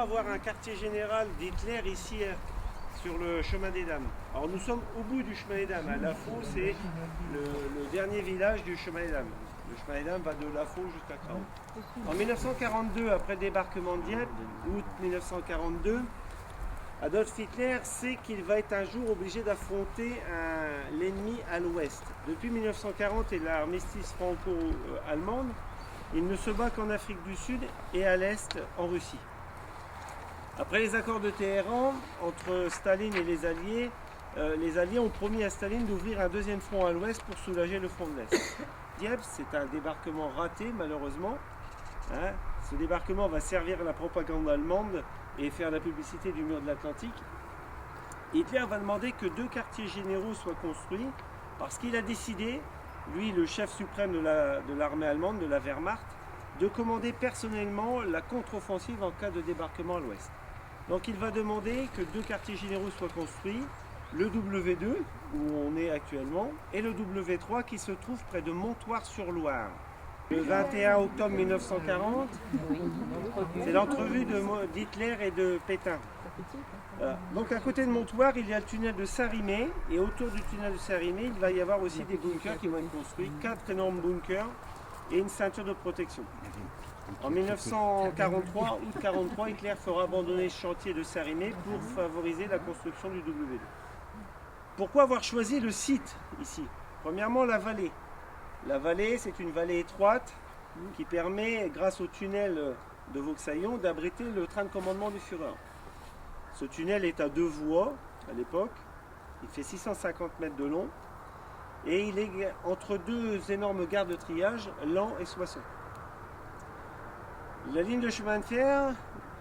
avoir un quartier général d'Hitler ici sur le chemin des Dames. Alors nous sommes au bout du chemin des Dames. Lafaux, c'est le dernier village du chemin des Dames. Le chemin des Dames va de Lafaux jusqu'à Craon. En 1942, après le débarquement de Dieppe, août 1942, Adolf Hitler sait qu'il va être un jour obligé d'affronter l'ennemi à l'ouest. Depuis 1940 et l'armistice franco-allemande, il ne se bat qu'en Afrique du Sud et à l'est en Russie. Après les accords de Téhéran entre Staline et les Alliés ont promis à Staline d'ouvrir un deuxième front à l'ouest pour soulager le front de l'Est. Dieppe, c'est un débarquement raté malheureusement. Ce débarquement va servir à la propagande allemande et faire la publicité du mur de l'Atlantique. Hitler va demander que 2 quartiers généraux soient construits parce qu'il a décidé, lui le chef suprême de l'armée allemande, de la Wehrmacht, de commander personnellement la contre-offensive en cas de débarquement à l'ouest. Donc il va demander que 2 quartiers généraux soient construits, le W2 où on est actuellement et le W3 qui se trouve près de Montoire-sur-Loire. Le 21 octobre 1940, c'est l'entrevue d'Hitler et de Pétain. Voilà. Donc à côté de Montoire, il y a le tunnel de Saint-Rimet et autour du tunnel de Saint-Rimet, il va y avoir aussi des bunkers qui vont être construits, 4 énormes bunkers et une ceinture de protection. En 1943, août 1943, Hitler fera abandonner ce chantier de Saint-Rimet pour favoriser la construction du W2. Pourquoi avoir choisi le site ici? Premièrement, la vallée. La vallée, c'est une vallée étroite qui permet, grâce au tunnel de Vauxaillon, d'abriter le train de commandement du Führer. Ce tunnel est à 2 voies à l'époque, il fait 650 mètres de long et il est entre 2 énormes gares de triage, Laon et Soissons. La ligne de chemin de fer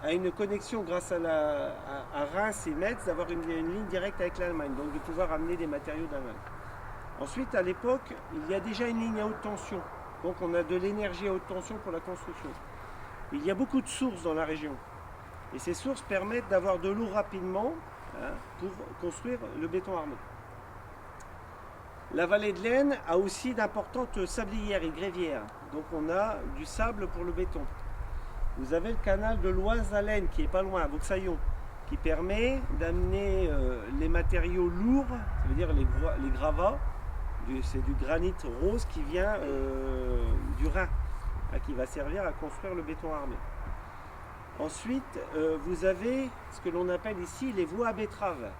a une connexion grâce à Reims et Metz d'avoir une ligne directe avec l'Allemagne, donc de pouvoir amener des matériaux d'Allemagne. Ensuite, à l'époque, il y a déjà une ligne à haute tension. Donc on a de l'énergie à haute tension pour la construction. Il y a beaucoup de sources dans la région. Et ces sources permettent d'avoir de l'eau rapidement pour construire le béton armé. La vallée de l'Aisne a aussi d'importantes sablières et grévières. Donc on a du sable pour le béton. Vous avez le canal de l'Oise à l'Aisne qui est pas loin, à Vauxaillon, qui permet d'amener les matériaux lourds, ça veut dire les gravats. C'est du granit rose qui vient du Rhin, qui va servir à construire le béton armé. Ensuite, vous avez ce que l'on appelle ici les voies à betteraves.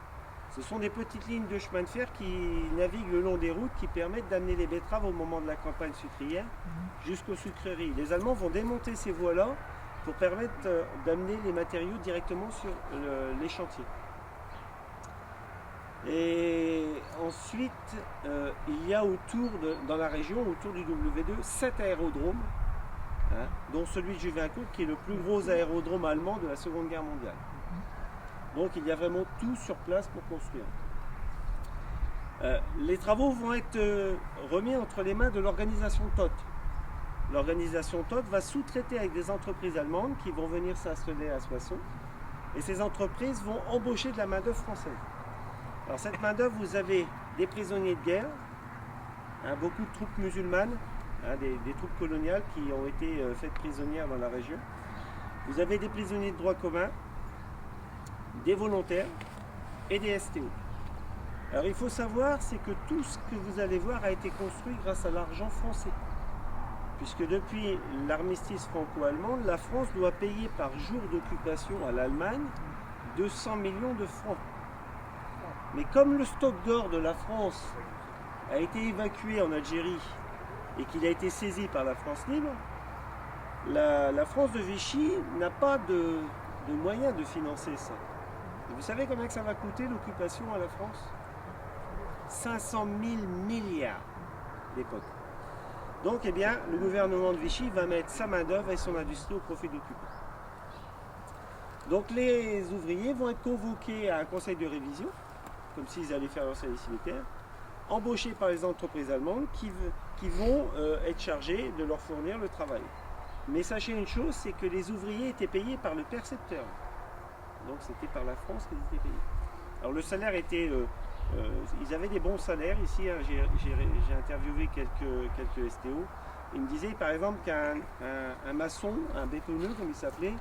Ce sont des petites lignes de chemin de fer qui naviguent le long des routes qui permettent d'amener les betteraves au moment de la campagne sucrière jusqu'aux sucreries. Les Allemands vont démonter ces voies-là pour permettre d'amener les matériaux directement sur les chantiers. Et ensuite, il y a dans la région, autour du W2, 7 aérodromes, dont celui de Juvincourt, qui est le plus gros aérodrome allemand de la Seconde Guerre mondiale. Donc il y a vraiment tout sur place pour construire. Les travaux vont être remis entre les mains de l'organisation TOT. L'organisation TOT va sous-traiter avec des entreprises allemandes qui vont venir s'installer à Soissons. Et ces entreprises vont embaucher de la main-d'œuvre française. Alors cette main-d'œuvre, vous avez des prisonniers de guerre, beaucoup de troupes musulmanes, des troupes coloniales qui ont été faites prisonnières dans la région. Vous avez des prisonniers de droit commun, des volontaires et des STO. Alors il faut savoir, c'est que tout ce que vous allez voir a été construit grâce à l'argent français. Puisque depuis l'armistice franco-allemand, la France doit payer par jour d'occupation à l'Allemagne 200 millions de francs. Mais comme le stock d'or de la France a été évacué en Algérie et qu'il a été saisi par la France libre, la France de Vichy n'a pas de moyens de financer ça. Et vous savez combien que ça va coûter l'occupation à la France? 500 000 milliards d'époque. Donc eh bien, le gouvernement de Vichy va mettre sa main-d'œuvre et son industrie au profit de l'occupant. Donc les ouvriers vont être convoqués à un conseil de révision, comme s'ils allaient faire leur service militaire, embauchés par les entreprises allemandes qui vont être chargés de leur fournir le travail. Mais sachez une chose, c'est que les ouvriers étaient payés par le percepteur. Donc c'était par la France qu'ils étaient payés. Alors le salaire était... ils avaient des bons salaires ici, j'ai interviewé quelques STO. Ils me disaient par exemple qu'un maçon, un bétonneux comme il s'appelait,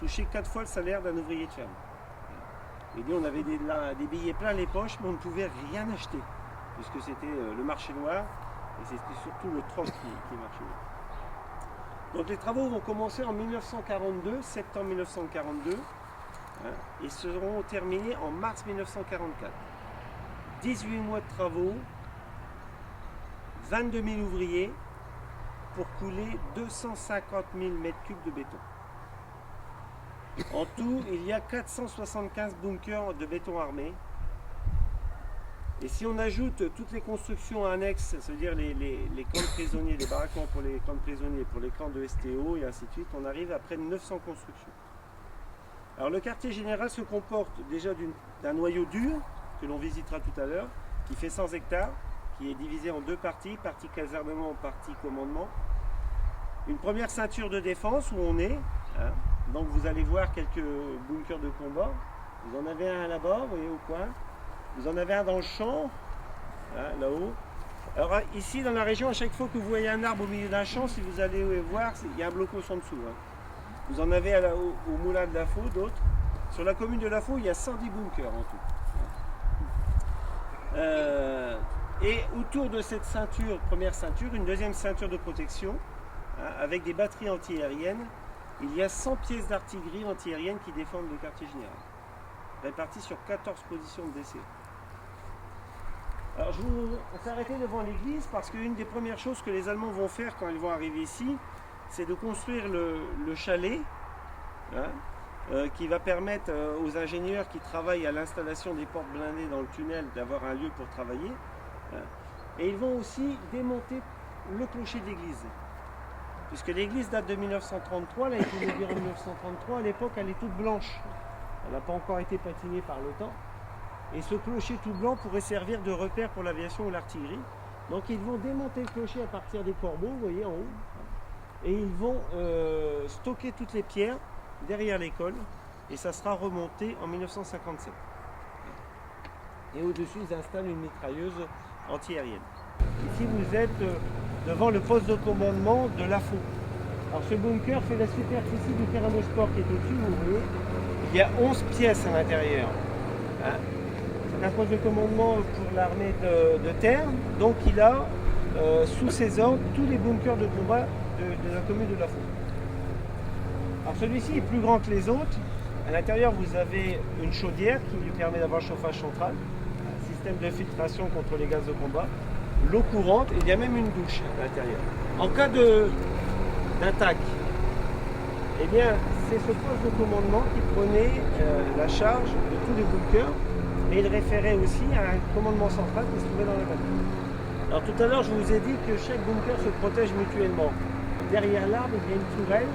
touchait 4 fois le salaire d'un ouvrier de ferme. Il dit on avait des billets plein les poches, mais on ne pouvait rien acheter, puisque c'était le marché noir, et c'était surtout le troc qui marchait. Donc les travaux vont commencer en 1942, septembre 1942, et seront terminés en mars 1944. 18 mois de travaux, 22 000 ouvriers pour couler 250 000 mètres cubes de béton. En tout, il y a 475 bunkers de béton armé. Et si on ajoute toutes les constructions annexes, c'est-à-dire les camps de prisonniers, les baraquements pour les camps de prisonniers, pour les camps de STO et ainsi de suite, on arrive à près de 900 constructions. Alors le quartier général se comporte déjà d'un noyau dur, que l'on visitera tout à l'heure, qui fait 100 hectares, qui est divisé en deux parties, partie casernement, partie commandement. Une première ceinture de défense où on est, donc vous allez voir quelques bunkers de combat. Vous en avez un là-bas, vous voyez au coin. Vous en avez un dans le champ, là-haut. Alors ici dans la région, à chaque fois que vous voyez un arbre au milieu d'un champ, si vous allez voir, il y a un blocos en dessous. Vous en avez au moulin de Lafaux, d'autres. Sur la commune de Lafaux, il y a 110 bunkers en tout. Et autour de cette ceinture, première ceinture, une deuxième ceinture de protection, avec des batteries antiaériennes. Il y a 100 pièces d'artillerie antiaérienne qui défendent le quartier général, réparties sur 14 positions de décès. Alors on s'est arrêté devant l'église parce qu'une des premières choses que les Allemands vont faire quand ils vont arriver ici, c'est de construire le chalet, qui va permettre aux ingénieurs qui travaillent à l'installation des portes blindées dans le tunnel d'avoir un lieu pour travailler. Et ils vont aussi démonter le clocher de l'église. Puisque l'église date de 1933, elle a été inaugurée en 1933, à l'époque elle est toute blanche. Elle n'a pas encore été patinée par le temps. Et ce clocher tout blanc pourrait servir de repère pour l'aviation ou l'artillerie. Donc ils vont démonter le clocher à partir des corbeaux, vous voyez en haut. Et ils vont stocker toutes les pierres derrière l'école. Et ça sera remonté en 1957. Et au-dessus, ils installent une mitrailleuse antiaérienne. Ici, vous êtes devant le poste de commandement de Lafaux. Alors ce bunker fait la superficie du terrain de sport qui est au-dessus, vous voyez. Il y a 11 pièces à l'intérieur. C'est un poste de commandement pour l'armée de terre. Donc il a sous ses ordres tous les bunkers de combat de la commune de Lafaux. Alors celui-ci est plus grand que les autres. À l'intérieur, vous avez une chaudière qui lui permet d'avoir chauffage central, un système de filtration contre les gaz de combat, l'eau courante, et il y a même une douche à l'intérieur. En cas d'attaque, eh bien, c'est ce poste de commandement qui prenait la charge de tous les bunkers, et il référait aussi à un commandement central qui se trouvait dans la vallée. Alors tout à l'heure, je vous ai dit que chaque bunker se protège mutuellement. Derrière l'arbre, il y a une tourelle,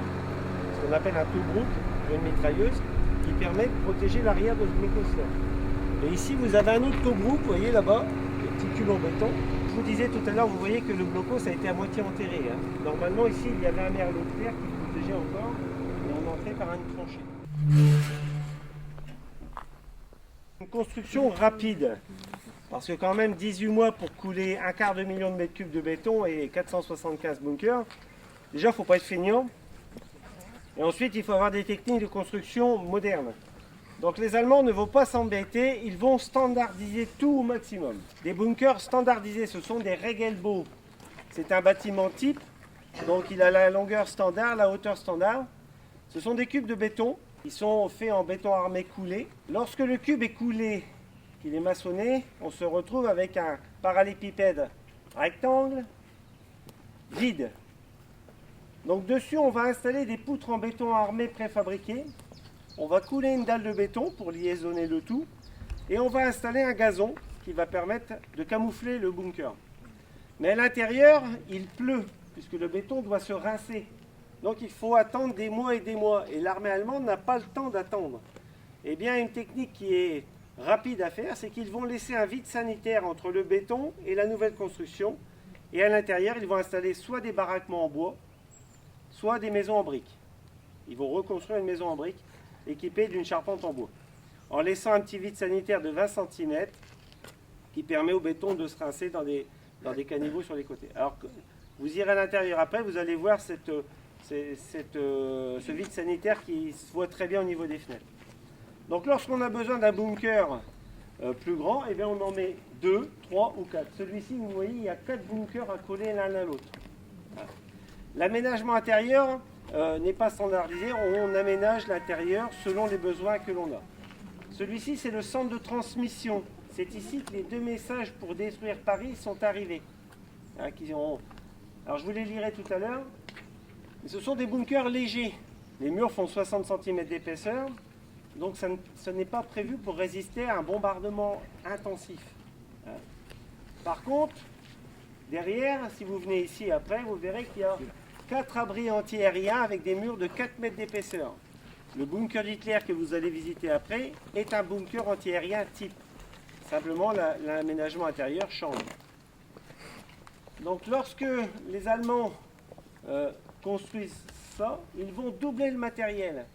ce qu'on appelle un toubrouk, une mitrailleuse, qui permet de protéger l'arrière de ce blocos-là. Et ici, vous avez un autre toubrouk, vous voyez là-bas, les petits cubes en béton. Je vous disais tout à l'heure, vous voyez que le blocos a été à moitié enterré. Normalement, ici, il y avait un merlot clair qui le protégeait encore, et on entrait par une tranchée. Une construction rapide, parce que quand même 18 mois pour couler 250 000 de mètres cubes de béton et 475 bunkers, déjà il ne faut pas être feignant. Et ensuite il faut avoir des techniques de construction modernes. Donc les Allemands ne vont pas s'embêter, ils vont standardiser tout au maximum. Des bunkers standardisés, ce sont des Regelbau. C'est un bâtiment type, donc il a la longueur standard, la hauteur standard. Ce sont des cubes de béton. Ils sont faits en béton armé coulé. Lorsque le cube est coulé, qu'il est maçonné, on se retrouve avec un parallélépipède rectangle vide. Donc dessus, on va installer des poutres en béton armé préfabriquées. On va couler une dalle de béton pour liaisonner le tout. Et on va installer un gazon qui va permettre de camoufler le bunker. Mais à l'intérieur, il pleut, puisque le béton doit se rincer. Donc il faut attendre des mois et des mois. Et l'armée allemande n'a pas le temps d'attendre. Eh bien, une technique qui est rapide à faire, c'est qu'ils vont laisser un vide sanitaire entre le béton et la nouvelle construction. Et à l'intérieur, ils vont installer soit des baraquements en bois, soit des maisons en briques. Ils vont reconstruire une maison en briques équipée d'une charpente en bois, en laissant un petit vide sanitaire de 20 cm qui permet au béton de se rincer dans des caniveaux sur les côtés. Alors, vous irez à l'intérieur après, vous allez voir cette ce vide sanitaire qui se voit très bien au niveau des fenêtres. Donc lorsqu'on a besoin d'un bunker plus grand, eh bien on en met 2, 3 ou 4. Celui-ci, vous voyez, il y a 4 bunkers à coller l'un à l'autre. L'aménagement intérieur n'est pas standardisé, on aménage l'intérieur selon les besoins que l'on a. Celui-ci, c'est le centre de transmission. C'est ici que les 2 messages pour détruire Paris sont arrivés. Alors je vous les lirai tout à l'heure. Ce sont des bunkers légers. Les murs font 60 cm d'épaisseur, donc ce n'est pas prévu pour résister à un bombardement intensif. Par contre, derrière, si vous venez ici après, vous verrez qu'il y a 4 abris antiaériens avec des murs de 4 mètres d'épaisseur. Le bunker d'Hitler que vous allez visiter après est un bunker antiaérien type. Simplement, l'aménagement intérieur change. Donc lorsque les Allemands construisent ça, ils vont doubler le matériel.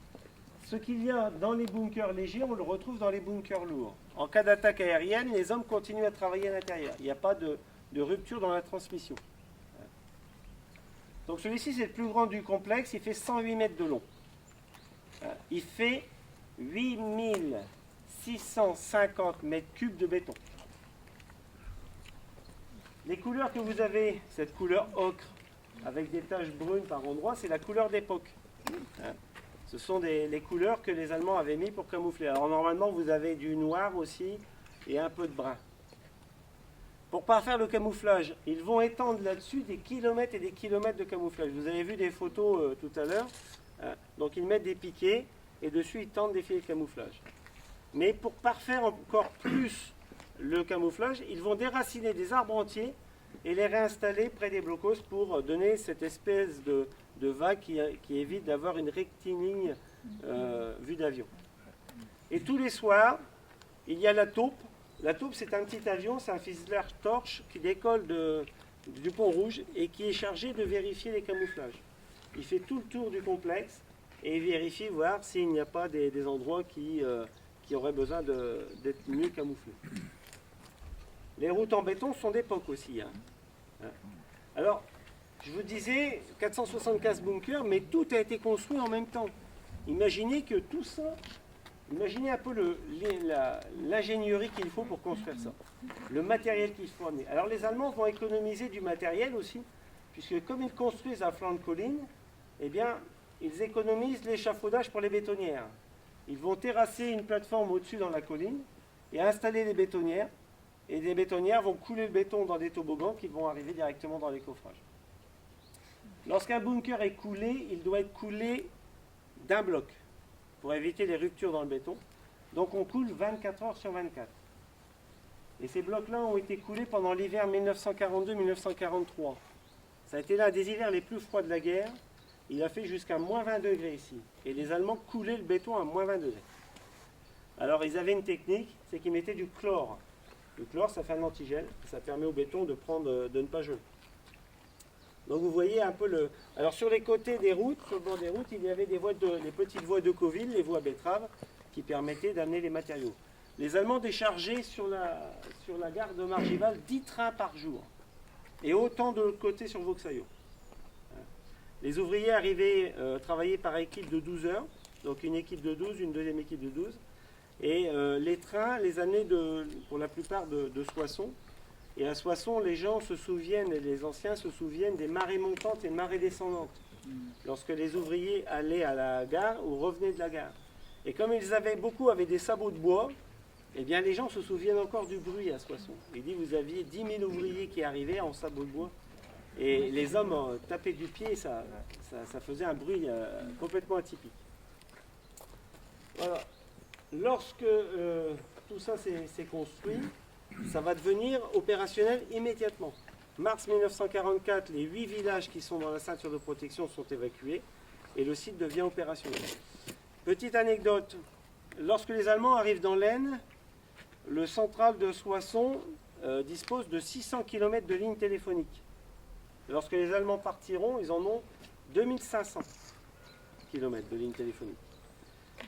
Ce qu'il y a dans les bunkers légers, on le retrouve dans les bunkers lourds. En cas d'attaque aérienne, les hommes continuent à travailler à l'intérieur. Il n'y a pas de rupture dans la transmission. Donc celui-ci, c'est le plus grand du complexe. Il fait 108 mètres de long. Il fait 8650 mètres cubes de béton. Les couleurs que vous avez, cette couleur ocre, avec des taches brunes par endroits, c'est la couleur d'époque. Ce sont les couleurs que les Allemands avaient mis pour camoufler. Alors normalement, vous avez du noir aussi et un peu de brun. Pour ne pas faire le camouflage, ils vont étendre là-dessus des kilomètres et des kilomètres de camouflage. Vous avez vu des photos tout à l'heure. Donc ils mettent des piquets et dessus ils tendent des filets de camouflage. Mais pour parfaire encore plus le camouflage, ils vont déraciner des arbres entiers et les réinstaller près des blocos pour donner cette espèce de vague qui évite d'avoir une rectiligne vue d'avion. Et tous les soirs, il y a la taupe. La taupe, c'est un petit avion, c'est un fuselage torche qui décolle du pont rouge et qui est chargé de vérifier les camouflages. Il fait tout le tour du complexe et il vérifie, voir s'il n'y a pas des endroits qui auraient besoin d'être mieux camouflés. Les routes en béton sont d'époque aussi. Alors, je vous disais 475 bunkers, mais tout a été construit en même temps. Imaginez que tout ça, imaginez un peu l'ingénierie qu'il faut pour construire ça, le matériel qu'il faut amener. Alors les Allemands vont économiser du matériel aussi, puisque comme ils construisent à flanc de colline, eh bien, ils économisent l'échafaudage pour les bétonnières. Ils vont terrasser une plateforme au-dessus dans la colline et installer des bétonnières. Et les bétonnières vont couler le béton dans des toboggans qui vont arriver directement dans les coffrages. Lorsqu'un bunker est coulé, il doit être coulé d'un bloc pour éviter les ruptures dans le béton. Donc on coule 24 heures sur 24. Et ces blocs-là ont été coulés pendant l'hiver 1942-1943. Ça a été l'un des hivers les plus froids de la guerre. Il a fait jusqu'à moins 20 degrés ici. Et les Allemands coulaient le béton à moins 20 degrés. Alors ils avaient une technique, c'est qu'ils mettaient du chlore. Le chlore, ça fait un antigel, ça permet au béton de ne pas geler. Donc vous voyez un peu le... Alors sur les côtés des routes, sur le bord des routes, il y avait les petites voies de Deauville, les voies betteraves, qui permettaient d'amener les matériaux. Les Allemands déchargeaient sur la gare de Margival 10 trains par jour. Et autant de l'autre côté sur Vauxaillon. Les ouvriers arrivaient travailler par équipe de 12 heures, donc une équipe de 12, une deuxième équipe de 12. Et les trains les amenaient pour la plupart de Soissons. Et à Soissons, les gens se souviennent, et les anciens se souviennent des marées montantes et marées descendantes. Lorsque les ouvriers allaient à la gare ou revenaient de la gare. Et comme beaucoup avaient des sabots de bois, eh bien les gens se souviennent encore du bruit à Soissons. Il dit, vous aviez 10 000 ouvriers qui arrivaient en sabots de bois. Et les hommes tapaient du pied, ça faisait un bruit complètement atypique. Voilà. Lorsque tout ça s'est construit, ça va devenir opérationnel immédiatement. Mars 1944, les 8 villages qui sont dans la ceinture de protection sont évacués et le site devient opérationnel. Petite anecdote, lorsque les Allemands arrivent dans l'Aisne, le central de Soissons dispose de 600 km de lignes téléphoniques. Lorsque les Allemands partiront, ils en ont 2500 km de lignes téléphoniques.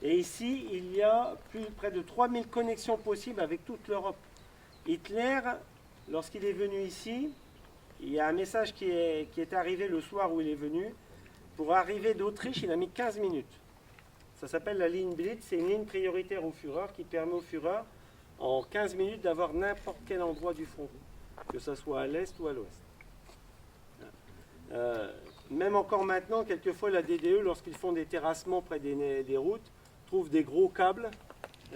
Et ici, il y a près de 3000 connexions possibles avec toute l'Europe. Hitler, lorsqu'il est venu ici, il y a un message qui est arrivé le soir où il est venu. Pour arriver d'Autriche, il a mis 15 minutes. Ça s'appelle la ligne Blitz, c'est une ligne prioritaire au Führer qui permet au Führer en 15 minutes d'avoir n'importe quel endroit du front, que ce soit à l'est ou à l'ouest. Même encore maintenant, quelquefois la DDE, lorsqu'ils font des terrassements près des routes, trouve des gros câbles.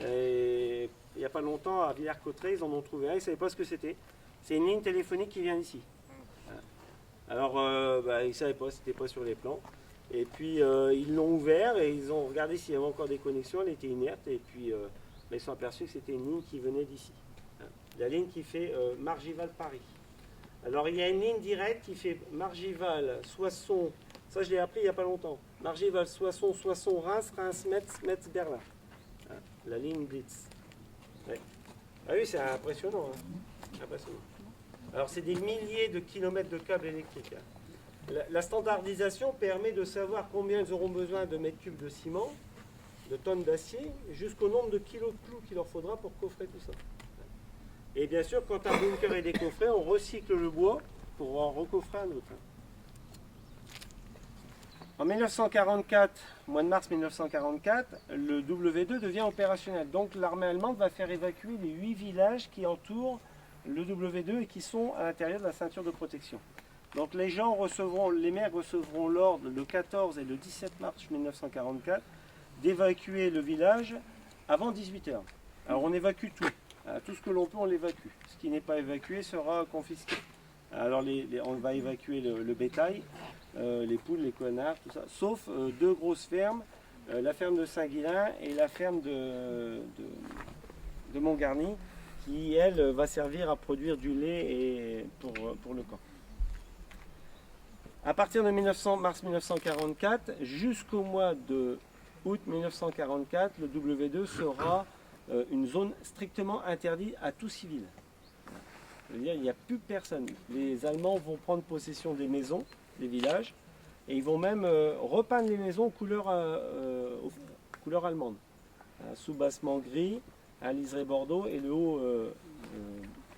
Et il n'y a pas longtemps, à Villers-Cotterêts, ils en ont trouvé un, ils ne savaient pas ce que c'était. C'est une ligne téléphonique qui vient d'ici. Alors, ils ne savaient pas, c'était pas sur les plans. Et puis, ils l'ont ouvert et ils ont regardé s'il y avait encore des connexions, elle était inerte. Et puis, ils se sont aperçus que c'était une ligne qui venait d'ici. La ligne qui fait Margival-Paris. Alors, il y a une ligne directe qui fait Margival-Soissons. Ça, je l'ai appris il n'y a pas longtemps. Margival-Soissons, Soissons-Reims, Reims-Metz, Metz-Berlin. La ligne Blitz. Ouais. Ah oui, c'est impressionnant. Impressionnant. Alors, c'est des milliers de kilomètres de câbles électriques. La standardisation permet de savoir combien ils auront besoin de mètres cubes de ciment, de tonnes d'acier, jusqu'au nombre de kilos de clous qu'il leur faudra pour coffrer tout ça. Et bien sûr, quand un bunker est décoffré, on recycle le bois pour en recoffrer un autre. En 1944, mois de mars 1944, le W2 devient opérationnel. Donc l'armée allemande va faire évacuer les 8 villages qui entourent le W2 et qui sont à l'intérieur de la ceinture de protection. Donc les maires recevront l'ordre le 14 et le 17 mars 1944 d'évacuer le village avant 18h. Alors on évacue tout. Tout ce que l'on peut, on l'évacue. Ce qui n'est pas évacué sera confisqué. Alors on va évacuer le bétail, les poules, les canards, tout ça, sauf 2 grosses fermes, la ferme de Saint-Guilain et la ferme de Montgarny, qui, elle, va servir à produire du lait pour le camp. À partir de mars 1944, jusqu'au mois de août 1944, le W2 sera une zone strictement interdite à tout civil. C'est-à-dire qu'il n'y a plus personne. Les Allemands vont prendre possession des maisons, des villages, et ils vont même repeindre les maisons aux couleurs allemandes. Un soubassement gris, un liseré bordeaux et le haut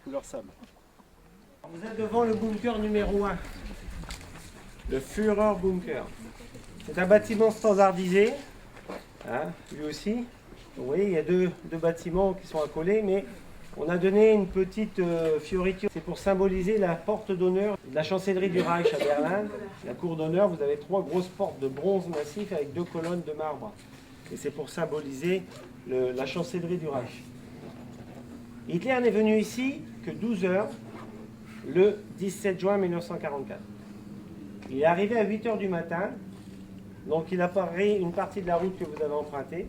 couleur sable. Vous êtes devant le bunker numéro 1, le Führer Bunker. C'est un bâtiment standardisé, lui aussi. Vous voyez, il y a deux bâtiments qui sont accolés, mais on a donné une petite fioriture. C'est pour symboliser la porte d'honneur de la chancellerie du Reich à Berlin. La cour d'honneur, vous avez 3 grosses portes de bronze massif avec 2 colonnes de marbre. Et c'est pour symboliser la chancellerie du Reich. Hitler n'est venu ici que 12 heures le 17 juin 1944. Il est arrivé à 8 heures du matin, donc il a paré une partie de la route que vous avez empruntée.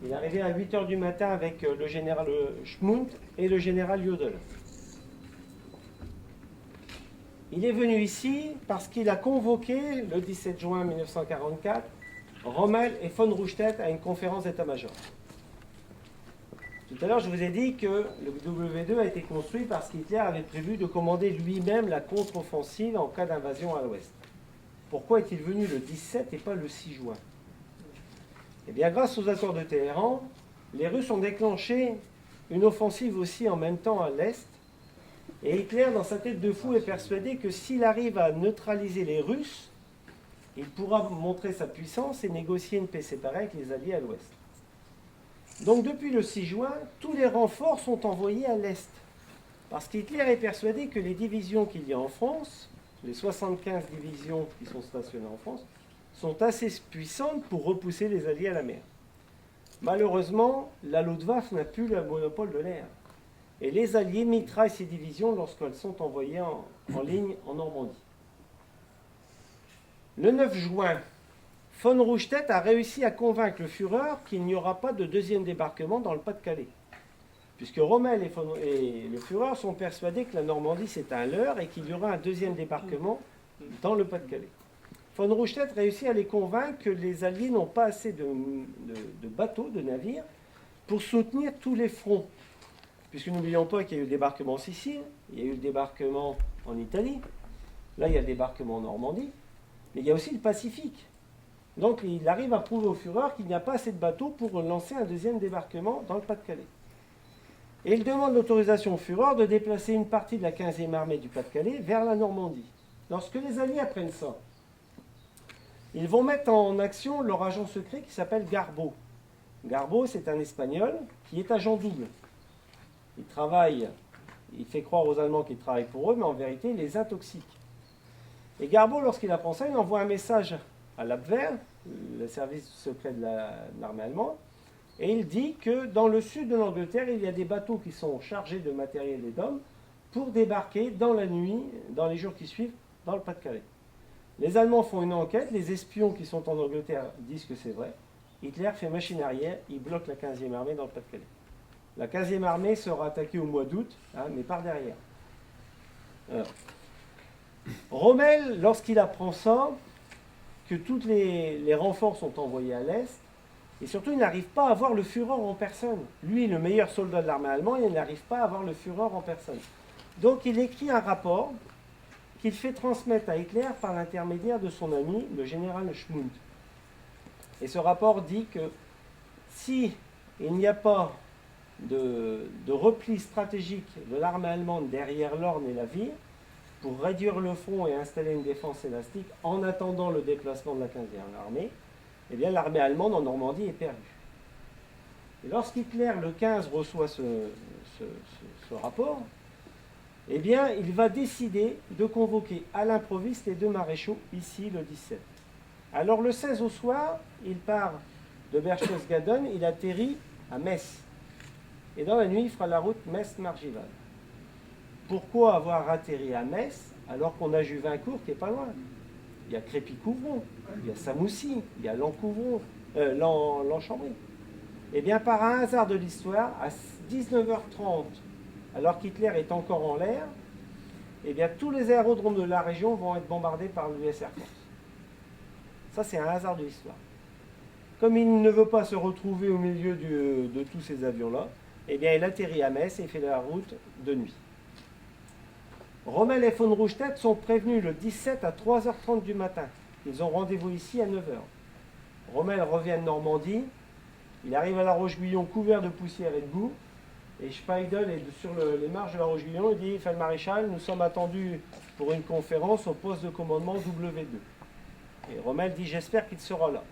Il est arrivé à 8 heures du matin avec le général Schmundt et le général Jodl. Il est venu ici parce qu'il a convoqué, le 17 juin 1944, Rommel et von Rundstedt à une conférence d'état-major. Tout à l'heure, je vous ai dit que le W2 a été construit parce qu'Hitler avait prévu de commander lui-même la contre-offensive en cas d'invasion à l'ouest. Pourquoi est-il venu le 17 et pas le 6 juin ? Eh bien, grâce aux accords de Téhéran, les Russes ont déclenché une offensive aussi en même temps à l'est. Et Hitler, dans sa tête de fou, est persuadé que s'il arrive à neutraliser les Russes, il pourra montrer sa puissance et négocier une paix séparée avec les Alliés à l'ouest. Donc depuis le 6 juin, tous les renforts sont envoyés à l'est. Parce qu'Hitler est persuadé que les divisions qu'il y a en France, les 75 divisions qui sont stationnées en France, sont assez puissantes pour repousser les Alliés à la mer. Malheureusement, la Luftwaffe n'a plus le monopole de l'air. Et les Alliés mitraillent ces divisions lorsqu'elles sont envoyées en ligne en Normandie. Le 9 juin, von Rundstedt a réussi à convaincre le Führer qu'il n'y aura pas de deuxième débarquement dans le Pas-de-Calais. Puisque Rommel et le Führer sont persuadés que la Normandie c'est un leurre et qu'il y aura un deuxième débarquement dans le Pas-de-Calais. Von Rundstedt réussit à les convaincre que les Alliés n'ont pas assez de bateaux, de navires, pour soutenir tous les fronts. Puisque n'oublions pas qu'il y a eu le débarquement en Sicile, il y a eu le débarquement en Italie, là il y a le débarquement en Normandie, mais il y a aussi le Pacifique. Donc il arrive à prouver au Führer qu'il n'y a pas assez de bateaux pour lancer un deuxième débarquement dans le Pas-de-Calais. Et il demande l'autorisation au Führer de déplacer une partie de la 15e armée du Pas-de-Calais vers la Normandie. Lorsque les Alliés apprennent ça, ils vont mettre en action leur agent secret qui s'appelle Garbo. Garbo, c'est un Espagnol qui est agent double. Il travaille, il fait croire aux Allemands qu'il travaille pour eux, mais en vérité, il les intoxique. Et Garbo, lorsqu'il apprend ça, il envoie un message à l'Abwehr, le service secret de l'armée allemande, et il dit que dans le sud de l'Angleterre, il y a des bateaux qui sont chargés de matériel et d'hommes pour débarquer dans la nuit, dans les jours qui suivent, dans le Pas-de-Calais. Les Allemands font une enquête, les espions qui sont en Angleterre disent que c'est vrai. Hitler fait machine arrière, il bloque la 15e armée dans le Pas-de-Calais. La 15e armée sera attaquée au mois d'août, mais par derrière. Alors, Rommel, lorsqu'il apprend ça, que tous les renforts sont envoyés à l'Est, et surtout, il n'arrive pas à voir le Führer en personne. Lui, le meilleur soldat de l'armée allemande, il n'arrive pas à voir le Führer en personne. Donc, il écrit un rapport qu'il fait transmettre à Hitler par l'intermédiaire de son ami, le général Schmund. Et ce rapport dit que si il n'y a pas de repli stratégique de l'armée allemande derrière l'Orne et la Vire, pour réduire le front et installer une défense élastique en attendant le déplacement de la 15e armée, eh bien l'armée allemande en Normandie est perdue. Et lorsqu'Hitler, le 15, reçoit ce rapport, eh bien il va décider de convoquer à l'improviste les deux maréchaux, ici le 17. Alors le 16 au soir, il part de Berchtesgaden, il atterrit à Metz. Et dans la nuit, il fera la route Metz-Margival. Pourquoi avoir atterri à Metz alors qu'on a Juvincourt qui n'est pas loin? Il y a Crépy-Couvron, il y a Samoussy, il y a Lanchambry. Eh bien, par un hasard de l'histoire, à 19h30, alors qu'Hitler est encore en l'air, eh bien, tous les aérodromes de la région vont être bombardés par l'US Air Force. Ça, c'est un hasard de l'histoire. Comme il ne veut pas se retrouver au milieu de tous ces avions-là, eh bien, il atterrit à Metz et fait la route de nuit. Rommel et von Rundstedt sont prévenus le 17 à 3h30 du matin. Ils ont rendez-vous ici à 9h. Rommel revient de Normandie. Il arrive à la Roche-Guyon couvert de poussière et de boue. Et Speidel est sur les marges de la Roche-Guyon. Il dit: Feldmaréchal, nous sommes attendus pour une conférence au poste de commandement W2. Et Rommel dit: j'espère qu'il sera là.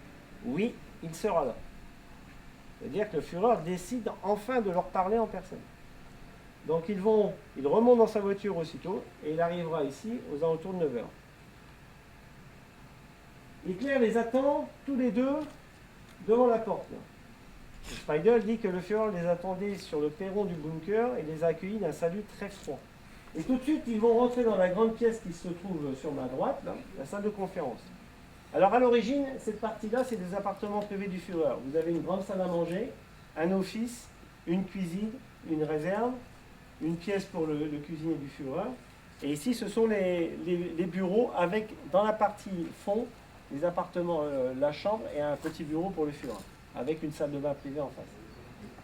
Oui, il sera là. C'est-à-dire que le Führer décide enfin de leur parler en personne. Donc il remonte dans sa voiture aussitôt et il arrivera ici aux alentours de 9h. Hitler les attend tous les deux devant la porte. Speidel dit que le Führer les attendait sur le perron du bunker et les a accueillis d'un salut très froid. Et tout de suite, ils vont rentrer dans la grande pièce qui se trouve sur ma droite, là, la salle de conférence. Alors à l'origine, cette partie-là, c'est des appartements privés du Führer. Vous avez une grande salle à manger, un office, une cuisine, une réserve, une pièce pour le cuisinier du Führer. Et ici, ce sont les bureaux avec, dans la partie fond, les appartements, la chambre et un petit bureau pour le Führer, avec une salle de bain privée en face.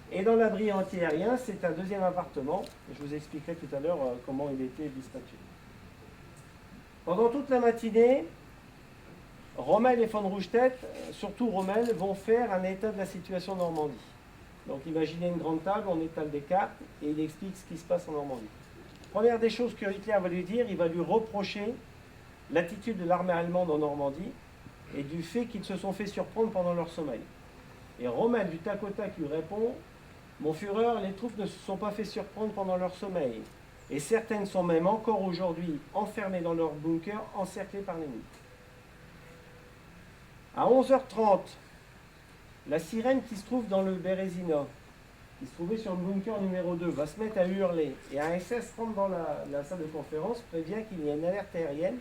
Et dans l'abri antiaérien, c'est un deuxième appartement. Je vous expliquerai tout à l'heure comment il était dispatché. Pendant toute la matinée, Rommel et von Rundstedt, surtout Rommel, vont faire un état de la situation en Normandie. Donc imaginez une grande table, on étale des cartes et il explique ce qui se passe en Normandie. Première des choses que Hitler va lui dire, il va lui reprocher l'attitude de l'armée allemande en Normandie et du fait qu'ils se sont fait surprendre pendant leur sommeil. Et Rommel, du tac au tac, lui répond: mon Führer, les troupes ne se sont pas fait surprendre pendant leur sommeil. Et certaines sont même encore aujourd'hui enfermées dans leur bunker, encerclées par l'ennemi. À 11h30, la sirène qui se trouve dans le Bérésina, qui se trouvait sur le bunker numéro 2, va se mettre à hurler. Et un SS rentre dans la salle de conférence, prévient qu'il y a une alerte aérienne,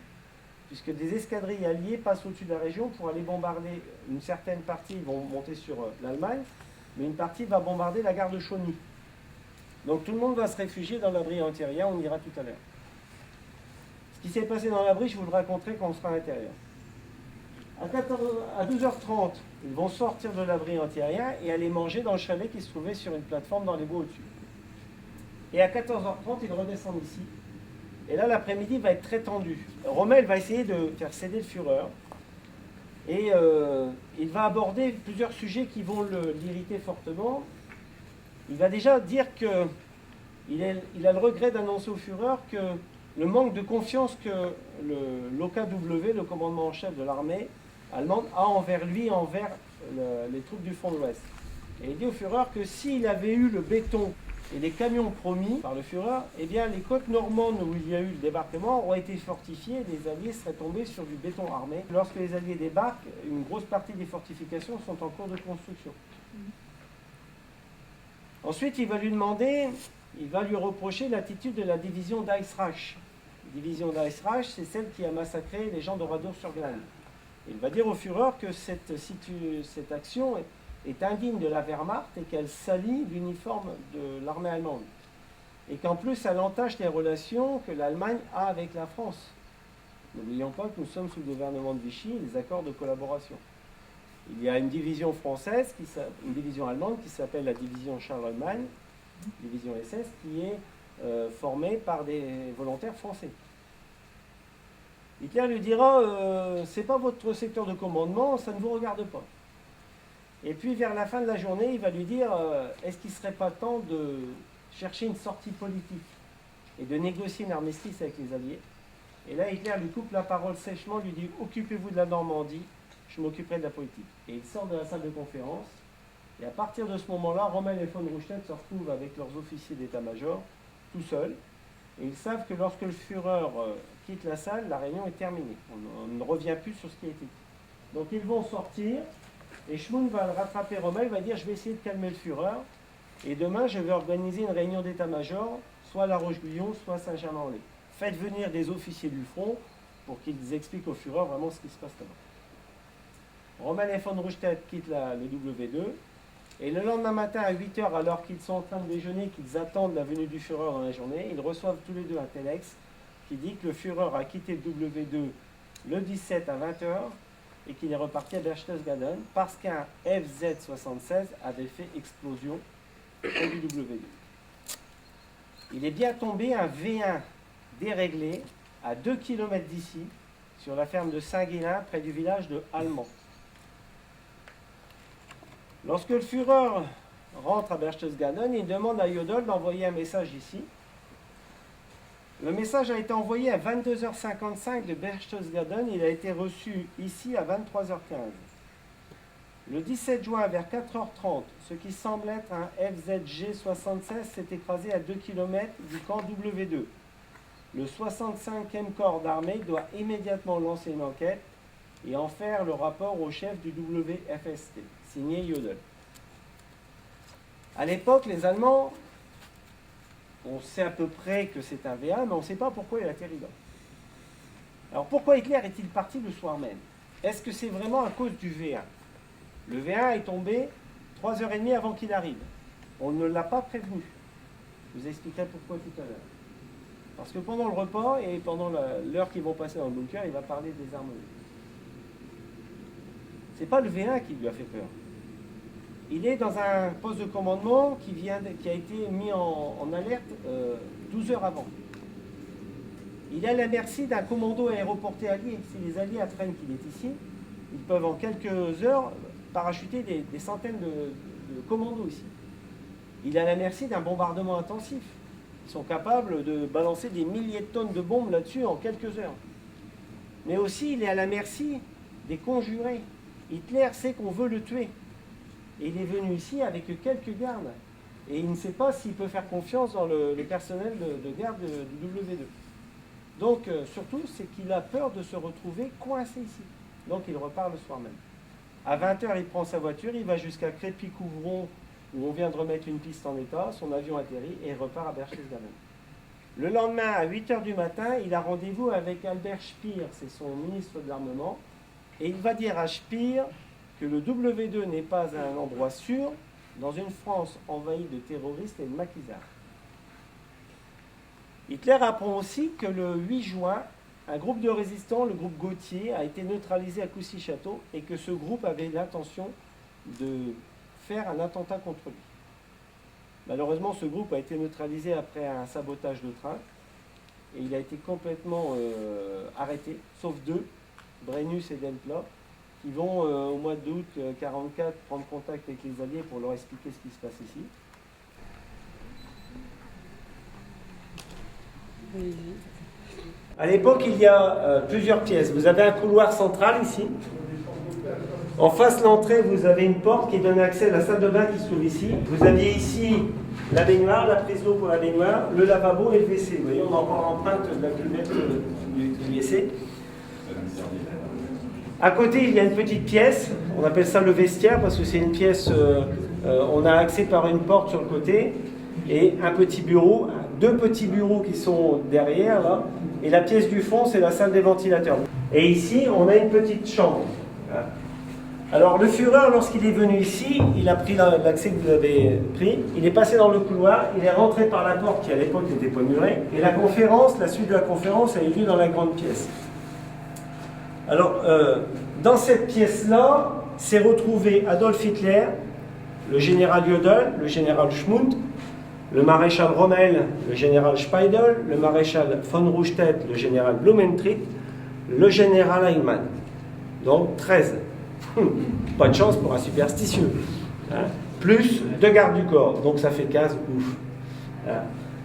puisque des escadrilles alliées passent au-dessus de la région pour aller bombarder. Une certaine partie vont monter sur l'Allemagne, mais une partie va bombarder la gare de Chauny. Donc tout le monde va se réfugier dans l'abri antiaérien, on ira tout à l'heure. Ce qui s'est passé dans l'abri, je vous le raconterai quand on sera à l'intérieur. À 12h30, ils vont sortir de l'abri antiaérien et aller manger dans le chalet qui se trouvait sur une plateforme dans les bois au-dessus. Et à 14h30, ils redescendent ici. Et là, l'après-midi va être très tendu. Rommel va essayer de faire céder le Führer. Et il va aborder plusieurs sujets qui vont l'irriter fortement. Il va déjà dire qu'il a le regret d'annoncer au Führer que le manque de confiance que l'OKW, le commandement en chef de l'armée, allemande a envers lui, envers les troupes du front de l'Ouest. Et il dit au Führer que s'il avait eu le béton et les camions promis par le Führer, eh bien les côtes normandes où il y a eu le débarquement auraient été fortifiées et les Alliés seraient tombés sur du béton armé. Lorsque les Alliés débarquent, une grosse partie des fortifications sont en cours de construction. Ensuite, il va lui reprocher l'attitude de la division d'Eisreich. La division d'Eisreich, c'est celle qui a massacré les gens d'Oradour-sur-Glane. Il va dire au Führer que cette action est indigne de la Wehrmacht et qu'elle salit l'uniforme de l'armée allemande. Et qu'en plus, elle entache les relations que l'Allemagne a avec la France. N'oublions pas que nous sommes sous le gouvernement de Vichy et les accords de collaboration. Il y a une division française, une division allemande qui s'appelle la division Charlemagne, division SS, qui est formée par des volontaires français. Hitler lui dira c'est pas votre secteur de commandement, ça ne vous regarde pas. Et puis vers la fin de la journée, il va lui dire est-ce qu'il ne serait pas temps de chercher une sortie politique et de négocier une armistice avec les Alliés? Et là, Hitler lui coupe la parole sèchement, lui dit occupez-vous de la Normandie, je m'occuperai de la politique. Et il sort de la salle de conférence. Et à partir de ce moment-là, Rommel et von Rundstedt se retrouvent avec leurs officiers d'état-major, tout seuls. Et ils savent que lorsque le Führer quitte la salle, la réunion est terminée. On ne revient plus sur ce qui a été dit. Donc ils vont sortir, et Schmoun va le rattraper Rommel, va dire « je vais essayer de calmer le Führer, et demain je vais organiser une réunion d'état-major, soit à La Roche-Guyon, soit à Saint-Germain-en-Laye. Faites venir des officiers du front pour qu'ils expliquent au Führer vraiment ce qui se passe là-bas. » Rommel et von Rundstedt quittent le W2, et le lendemain matin à 8h, alors qu'ils sont en train de déjeuner, qu'ils attendent la venue du Führer dans la journée, ils reçoivent tous les deux un telex qui dit que le Führer a quitté le W2 le 17 à 20h et qu'il est reparti à Berchtesgaden parce qu'un FZ-76 avait fait explosion près du W2. Il est bien tombé un V1 déréglé à 2 km d'ici, sur la ferme de Saint-Guélin, près du village de Allemand. Lorsque le Führer rentre à Berchtesgaden, il demande à Jodl d'envoyer un message ici. Le message a été envoyé à 22h55 de Berchtesgaden, il a été reçu ici à 23h15. Le 17 juin, vers 4h30, ce qui semble être un FZG-76 s'est écrasé à 2 km du camp W2. Le 65e corps d'armée doit immédiatement lancer une enquête et en faire le rapport au chef du WFST, signé Jodl. À l'époque, les Allemands, on sait à peu près que c'est un V1, mais on ne sait pas pourquoi il atterrit là. Alors pourquoi Hitler est-il parti le soir même? Est-ce que c'est vraiment à cause du V1? Le V1 est tombé 3h30 avant qu'il arrive. On ne l'a pas prévenu. Je vous expliquerai pourquoi tout à l'heure. Parce que pendant le repas et pendant l'heure qu'ils vont passer dans le bunker, il va parler des armes. C'est pas le V1 qui lui a fait peur. Il est dans un poste de commandement qui a été mis en alerte 12 heures avant. Il est à la merci d'un commando aéroporté allié. Si les Alliés apprennent qu'il est ici, ils peuvent en quelques heures parachuter des centaines de commandos ici. Il est à la merci d'un bombardement intensif. Ils sont capables de balancer des milliers de tonnes de bombes là-dessus en quelques heures. Mais aussi, il est à la merci des conjurés. Hitler sait qu'on veut le tuer. Et il est venu ici avec quelques gardes. Et il ne sait pas s'il peut faire confiance dans le personnel de garde du W2. Donc, surtout, c'est qu'il a peur de se retrouver coincé ici. Donc, il repart le soir même. À 20h, il prend sa voiture, il va jusqu'à Crépy-Couvron, où on vient de remettre une piste en état, son avion atterrit et il repart à Berchtesgaden. Le lendemain, à 8h du matin, il a rendez-vous avec Albert Speer, c'est son ministre de l'armement, et il va dire à Speer que le W2 n'est pas un endroit sûr dans une France envahie de terroristes et de maquisards. Hitler apprend aussi que le 8 juin, un groupe de résistants, le groupe Gauthier, a été neutralisé à Coucy-Château et que ce groupe avait l'intention de faire un attentat contre lui. Malheureusement, ce groupe a été neutralisé après un sabotage de train et il a été complètement arrêté, sauf deux, Brennus et Dempler, qui vont au mois d'août 1944 prendre contact avec les Alliés pour leur expliquer ce qui se passe ici. À l'époque, il y a plusieurs pièces. Vous avez un couloir central ici, En face de l'entrée, vous avez une porte qui donne accès à la salle de bain qui se trouve ici. Vous aviez ici la baignoire, la prise d'eau pour la baignoire, le lavabo et le WC. Vous voyez, on a encore l'empreinte de la cuvette du WC. À côté, il y a une petite pièce, on appelle ça le vestiaire parce que c'est une pièce, on a accès par une porte sur le côté et un petit bureau, deux petits bureaux qui sont derrière là, et la pièce du fond, c'est la salle des ventilateurs. Et ici, on a une petite chambre. Alors le Führer, lorsqu'il est venu ici, il a pris l'accès que vous avez pris, il est passé dans le couloir, il est rentré par la porte qui à l'époque n'était pas murée, et la suite de la conférence a eu lieu dans la grande pièce. Alors, dans cette pièce-là, s'est retrouvé Adolf Hitler, le général Jodl, le général Schmund, le maréchal Rommel, le général Speidel, le maréchal von Rundstedt, le général Blumentritt, le général Heimann. Donc 13. Pas de chance pour un superstitieux. Hein. Plus 2 gardes du corps, donc ça fait 15, ouf. Hein.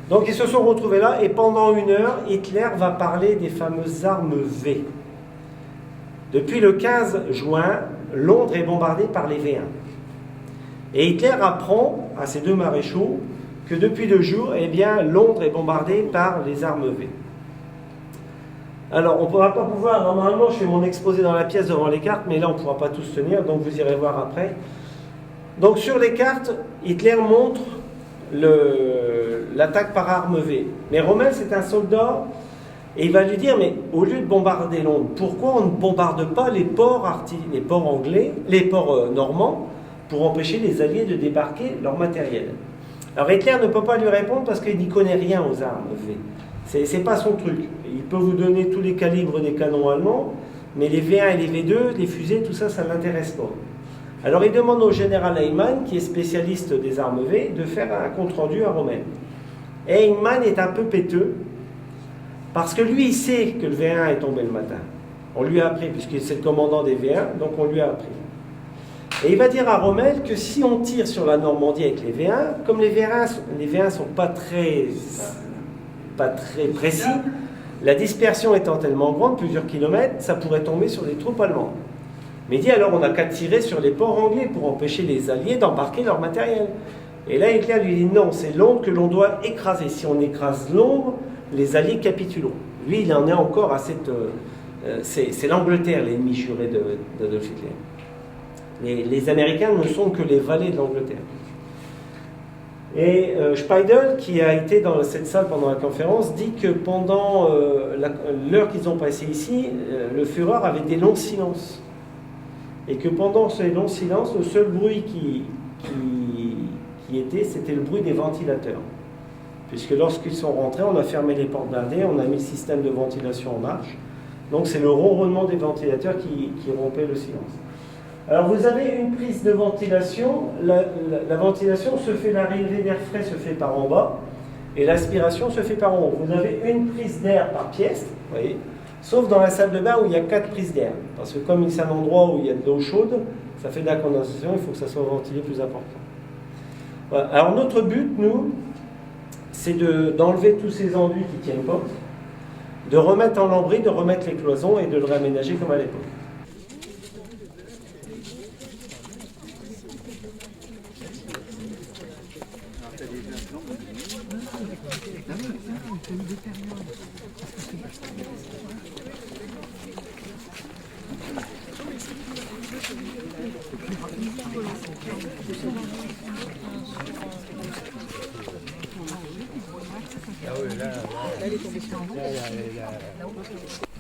Donc ils se sont retrouvés là, et pendant 1 heure, Hitler va parler des fameuses armes V. Depuis le 15 juin, Londres est bombardée par les V1. Et Hitler apprend à ces 2 maréchaux que depuis 2 jours, eh bien, Londres est bombardée par les armes V. Alors, on ne pourra pas pouvoir, normalement, je fais mon exposé dans la pièce devant les cartes, mais là, on ne pourra pas tous tenir, donc vous irez voir après. Donc, sur les cartes, Hitler montre l'attaque par arme V. Mais Rommel, c'est un soldat, et il va lui dire, mais au lieu de bombarder Londres, pourquoi on ne bombarde pas les ports anglais, les ports normands, pour empêcher les Alliés de débarquer leur matériel? Alors Hitler ne peut pas lui répondre parce qu'il n'y connaît rien aux armes V. C'est pas son truc. Il peut vous donner tous les calibres des canons allemands, mais les V1 et les V2, les fusées, tout ça, ça ne l'intéresse pas. Alors il demande au général Heimann, qui est spécialiste des armes V, de faire un compte-rendu à Rommel. Et Heimann est un peu péteux, parce que lui, il sait que le V1 est tombé le matin. On lui a appris, puisque c'est le commandant des V1, donc on lui a appris. Et il va dire à Rommel que si on tire sur la Normandie avec les V1, comme les V1 sont pas très précis, la dispersion étant tellement grande, plusieurs kilomètres, ça pourrait tomber sur les troupes allemandes. Mais il dit alors on n'a qu'à tirer sur les ports anglais pour empêcher les Alliés d'embarquer leur matériel. Et là Hitler lui dit non, c'est Londres que l'on doit écraser. Si on écrase Londres, les Alliés capituleront. Lui il en est encore à cette... c'est l'Angleterre l'ennemi juré d'Adolf Hitler. Les Américains ne sont que les valets de l'Angleterre. Et Speidel, qui a été dans cette salle pendant la conférence, dit que pendant l'heure qu'ils ont passée ici, le Führer avait des longs silences. Et que pendant ces longs silences, le seul bruit qui était, c'était le bruit des ventilateurs. Puisque lorsqu'ils sont rentrés, on a fermé les portes blindées, on a mis le système de ventilation en marche. Donc c'est le ronronnement des ventilateurs qui rompait le silence. Alors vous avez une prise de ventilation, la ventilation se fait, l'arrivée d'air frais se fait par en bas, et l'aspiration se fait par en haut. Vous avez une prise d'air par pièce, vous voyez, sauf dans la salle de bain où il y a 4 prises d'air. Parce que comme c'est un endroit où il y a de l'eau chaude, ça fait de la condensation, il faut que ça soit ventilé plus important. Voilà. Alors notre but, nous, c'est d'enlever tous ces enduits qui ne tiennent pas, de remettre en lambris, de remettre les cloisons et de le réaménager comme à l'époque.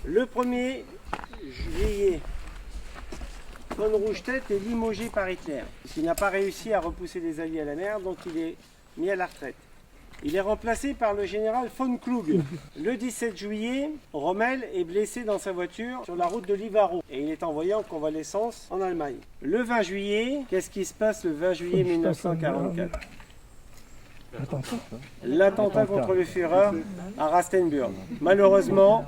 Le 1er juillet, von Rundstedt est limogé par Hitler. Il n'a pas réussi à repousser les Alliés à la mer, donc il est mis à la retraite. Il est remplacé par le général von Klug. Le 17 juillet, Rommel est blessé dans sa voiture sur la route de Livarot et il est envoyé en convalescence en Allemagne. Le 20 juillet, qu'est-ce qui se passe le 20 juillet 1944 ? L'attentat contre le Führer à Rastenburg. Malheureusement,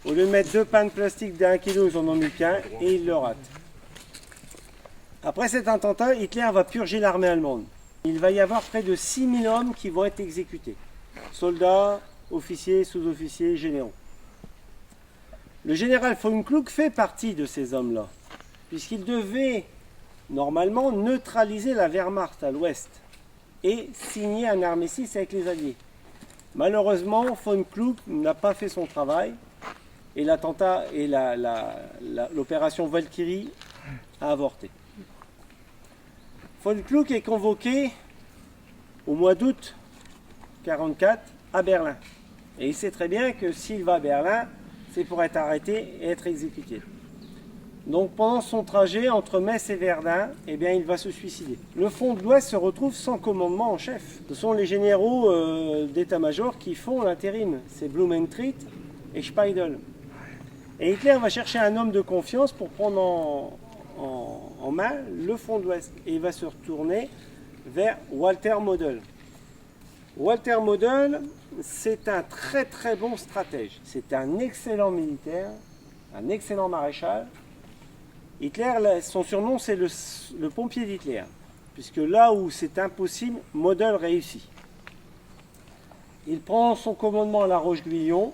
au lieu de mettre 2 pains de plastique d'1 kg, ils en ont mis qu'un et ils le ratent. Après cet attentat, Hitler va purger l'armée allemande. Il va y avoir près de 6000 hommes qui vont être exécutés. Soldats, officiers, sous-officiers, généraux. Le général von Klug fait partie de ces hommes-là. puisqu'il devait normalement neutraliser la Wehrmacht à l'ouest et signer un armistice avec les Alliés. Malheureusement, von Kluck n'a pas fait son travail et l'attentat et l'opération Valkyrie a avorté. Von Kluck est convoqué au mois d'août 1944 à Berlin. Et il sait très bien que s'il va à Berlin, c'est pour être arrêté et être exécuté. Donc pendant son trajet entre Metz et Verdun, eh bien, il va se suicider. Le front de l'Ouest se retrouve sans commandement en chef. Ce sont les généraux d'état-major qui font l'intérim. C'est Blumentritt et Speidel. Et Hitler va chercher un homme de confiance pour prendre en main le front de l'Ouest. Et il va se retourner vers Walter Model. Walter Model, c'est un très très bon stratège. C'est un excellent militaire, un excellent maréchal. Hitler, son surnom, c'est le pompier d'Hitler, puisque là où c'est impossible, Model réussit. Il prend son commandement à La Roche-Guyon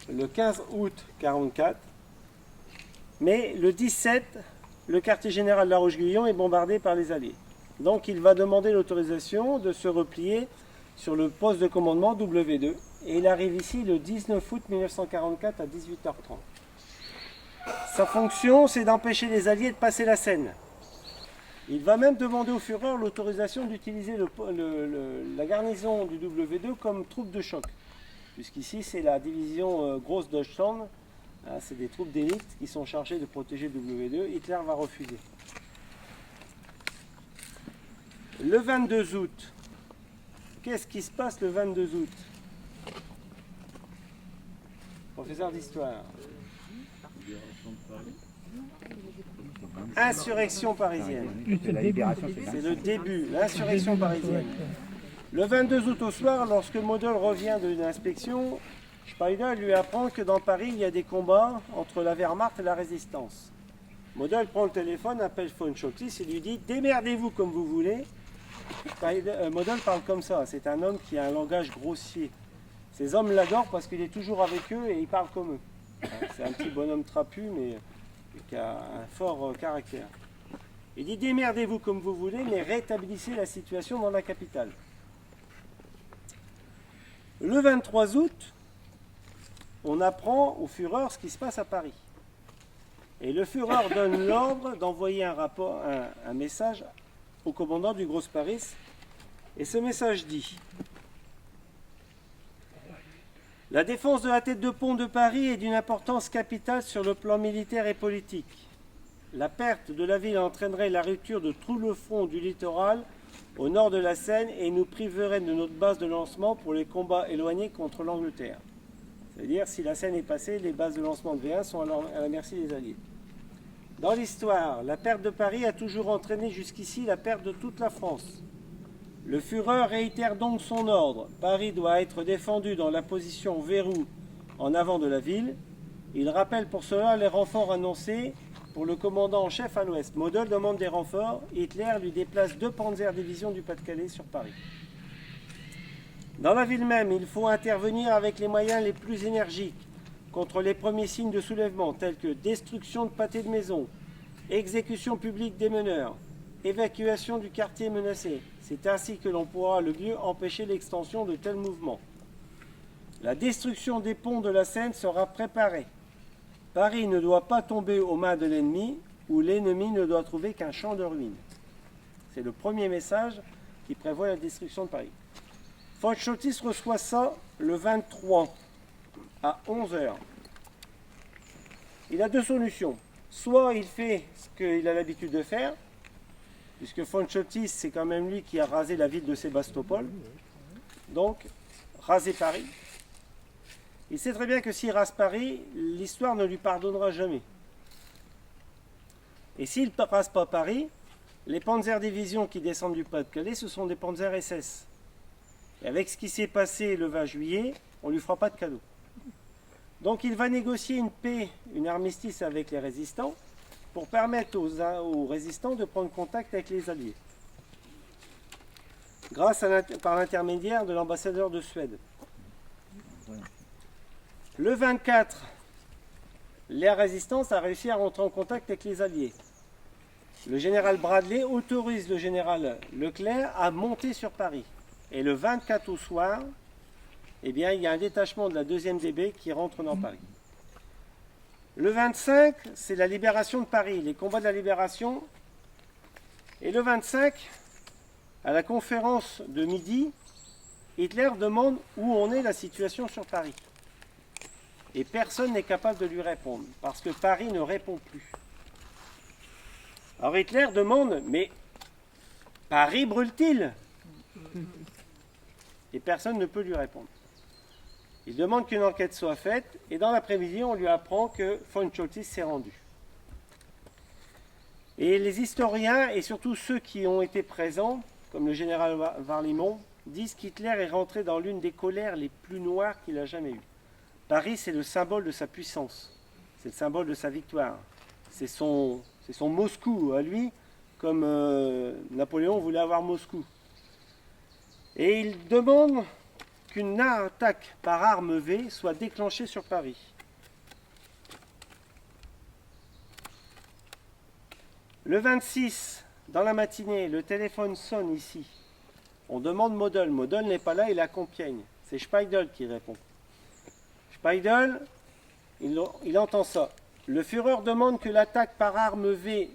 le 15 août 1944, mais le 17, le quartier général de La Roche-Guyon est bombardé par les Alliés. Donc il va demander l'autorisation de se replier sur le poste de commandement W2, et il arrive ici le 19 août 1944 à 18h30. Sa fonction, c'est d'empêcher les Alliés de passer la Seine. Il va même demander au Führer l'autorisation d'utiliser la garnison du W2 comme troupe de choc. Puisqu'ici, c'est la division Grosse Deutschland, c'est des troupes d'élite qui sont chargées de protéger le W2. Hitler va refuser. Le 22 août, qu'est-ce qui se passe le 22 août? Professeur d'histoire. Insurrection parisienne. C'est le début, l'insurrection parisienne. Le 22 août au soir, lorsque Model revient de l'inspection, Speidel lui apprend que dans Paris, il y a des combats entre la Wehrmacht et la résistance. Model prend le téléphone, appelle von Schottis et lui dit « Démerdez-vous comme vous voulez ». Model parle comme ça, c'est un homme qui a un langage grossier. Ces hommes l'adorent parce qu'il est toujours avec eux et il parle comme eux. C'est un petit bonhomme trapu, mais qui a un fort caractère. Il dit démerdez-vous comme vous voulez, mais rétablissez la situation dans la capitale. Le 23 août, on apprend au Führer ce qui se passe à Paris. Et le Führer donne l'ordre d'envoyer un message au commandant du Grosse Paris. Et ce message dit la défense de la tête de pont de Paris est d'une importance capitale sur le plan militaire et politique. La perte de la ville entraînerait la rupture de tout le front du littoral au nord de la Seine et nous priverait de notre base de lancement pour les combats éloignés contre l'Angleterre. C'est-à-dire, si la Seine est passée, les bases de lancement de V1 sont à la merci des Alliés. Dans l'histoire, la perte de Paris a toujours entraîné jusqu'ici la perte de toute la France. Le Führer réitère donc son ordre. Paris doit être défendu dans la position verrou en avant de la ville. Il rappelle pour cela les renforts annoncés pour le commandant en chef à l'ouest. Model demande des renforts. Hitler lui déplace 2 Panzer-divisions du Pas-de-Calais sur Paris. Dans la ville même, il faut intervenir avec les moyens les plus énergiques contre les premiers signes de soulèvement tels que destruction de pâtés de maison, exécution publique des meneurs, évacuation du quartier menacé. C'est ainsi que l'on pourra le mieux empêcher l'extension de tels mouvements. La destruction des ponts de la Seine sera préparée. Paris ne doit pas tomber aux mains de l'ennemi, ou l'ennemi ne doit trouver qu'un champ de ruines. C'est le premier message qui prévoit la destruction de Paris. Von Schottis reçoit ça le 23 à 11h. Il a 2 solutions. Soit il fait ce qu'il a l'habitude de faire, puisque von Schottis, c'est quand même lui qui a rasé la ville de Sébastopol. Donc, raser Paris. Il sait très bien que s'il rase Paris, l'histoire ne lui pardonnera jamais. Et s'il ne rase pas Paris, les Panzer-divisions qui descendent du Pas-de-Calais, ce sont des Panzer SS. Et avec ce qui s'est passé le 20 juillet, on ne lui fera pas de cadeau. Donc il va négocier une paix, une armistice avec les résistants, pour permettre aux résistants de prendre contact avec les Alliés, par l'intermédiaire de l'ambassadeur de Suède. Le 24, l'air résistance a réussi à rentrer en contact avec les Alliés. Le général Bradley autorise le général Leclerc à monter sur Paris. Et le 24 au soir, eh bien, il y a un détachement de la 2e DB qui rentre dans Paris. Le 25, c'est la libération de Paris, les combats de la libération. Et le 25, à la conférence de midi, Hitler demande où en est la situation sur Paris. Et personne n'est capable de lui répondre, parce que Paris ne répond plus. Alors Hitler demande, mais Paris brûle-t-il? Et personne ne peut lui répondre. Il demande qu'une enquête soit faite, et dans l'après-midi, on lui apprend que von Choltitz s'est rendu. Et les historiens, et surtout ceux qui ont été présents, comme le général Warlimont, disent qu'Hitler est rentré dans l'une des colères les plus noires qu'il a jamais eues. Paris, c'est le symbole de sa puissance, c'est le symbole de sa victoire, c'est son Moscou à lui, comme Napoléon voulait avoir Moscou. Et il demande qu'une attaque par arme V soit déclenchée sur Paris. Le 26, dans la matinée, le téléphone sonne ici. On demande Model. Model n'est pas là, il est à Compiègne. C'est Speidel qui répond. Speidel, il entend ça. Le Führer demande que l'attaque par arme V1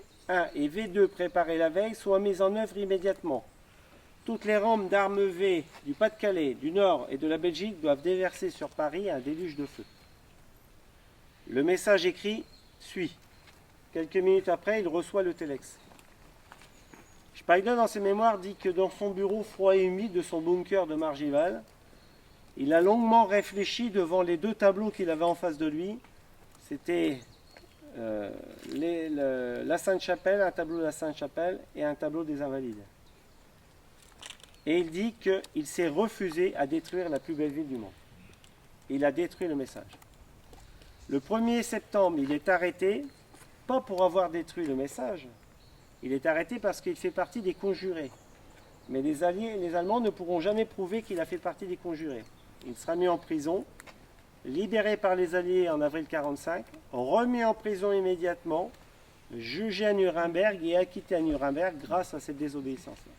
et V2 préparée la veille soit mise en œuvre immédiatement. Toutes les rampes d'armes V du Pas-de-Calais, du Nord et de la Belgique doivent déverser sur Paris un déluge de feu. Le message écrit suit. Quelques minutes après, il reçoit le téléx. Speidel, dans ses mémoires, dit que dans son bureau froid et humide de son bunker de Margival, il a longuement réfléchi devant les 2 tableaux qu'il avait en face de lui. C'était la Sainte-Chapelle, un tableau de la Sainte-Chapelle et un tableau des Invalides. Et il dit qu'il s'est refusé à détruire la plus belle ville du monde. Il a détruit le message. Le 1er septembre, il est arrêté, pas pour avoir détruit le message, il est arrêté parce qu'il fait partie des conjurés. Mais les Allemands ne pourront jamais prouver qu'il a fait partie des conjurés. Il sera mis en prison, libéré par les Alliés en avril 1945, remis en prison immédiatement, jugé à Nuremberg et acquitté à Nuremberg grâce à cette désobéissance-là.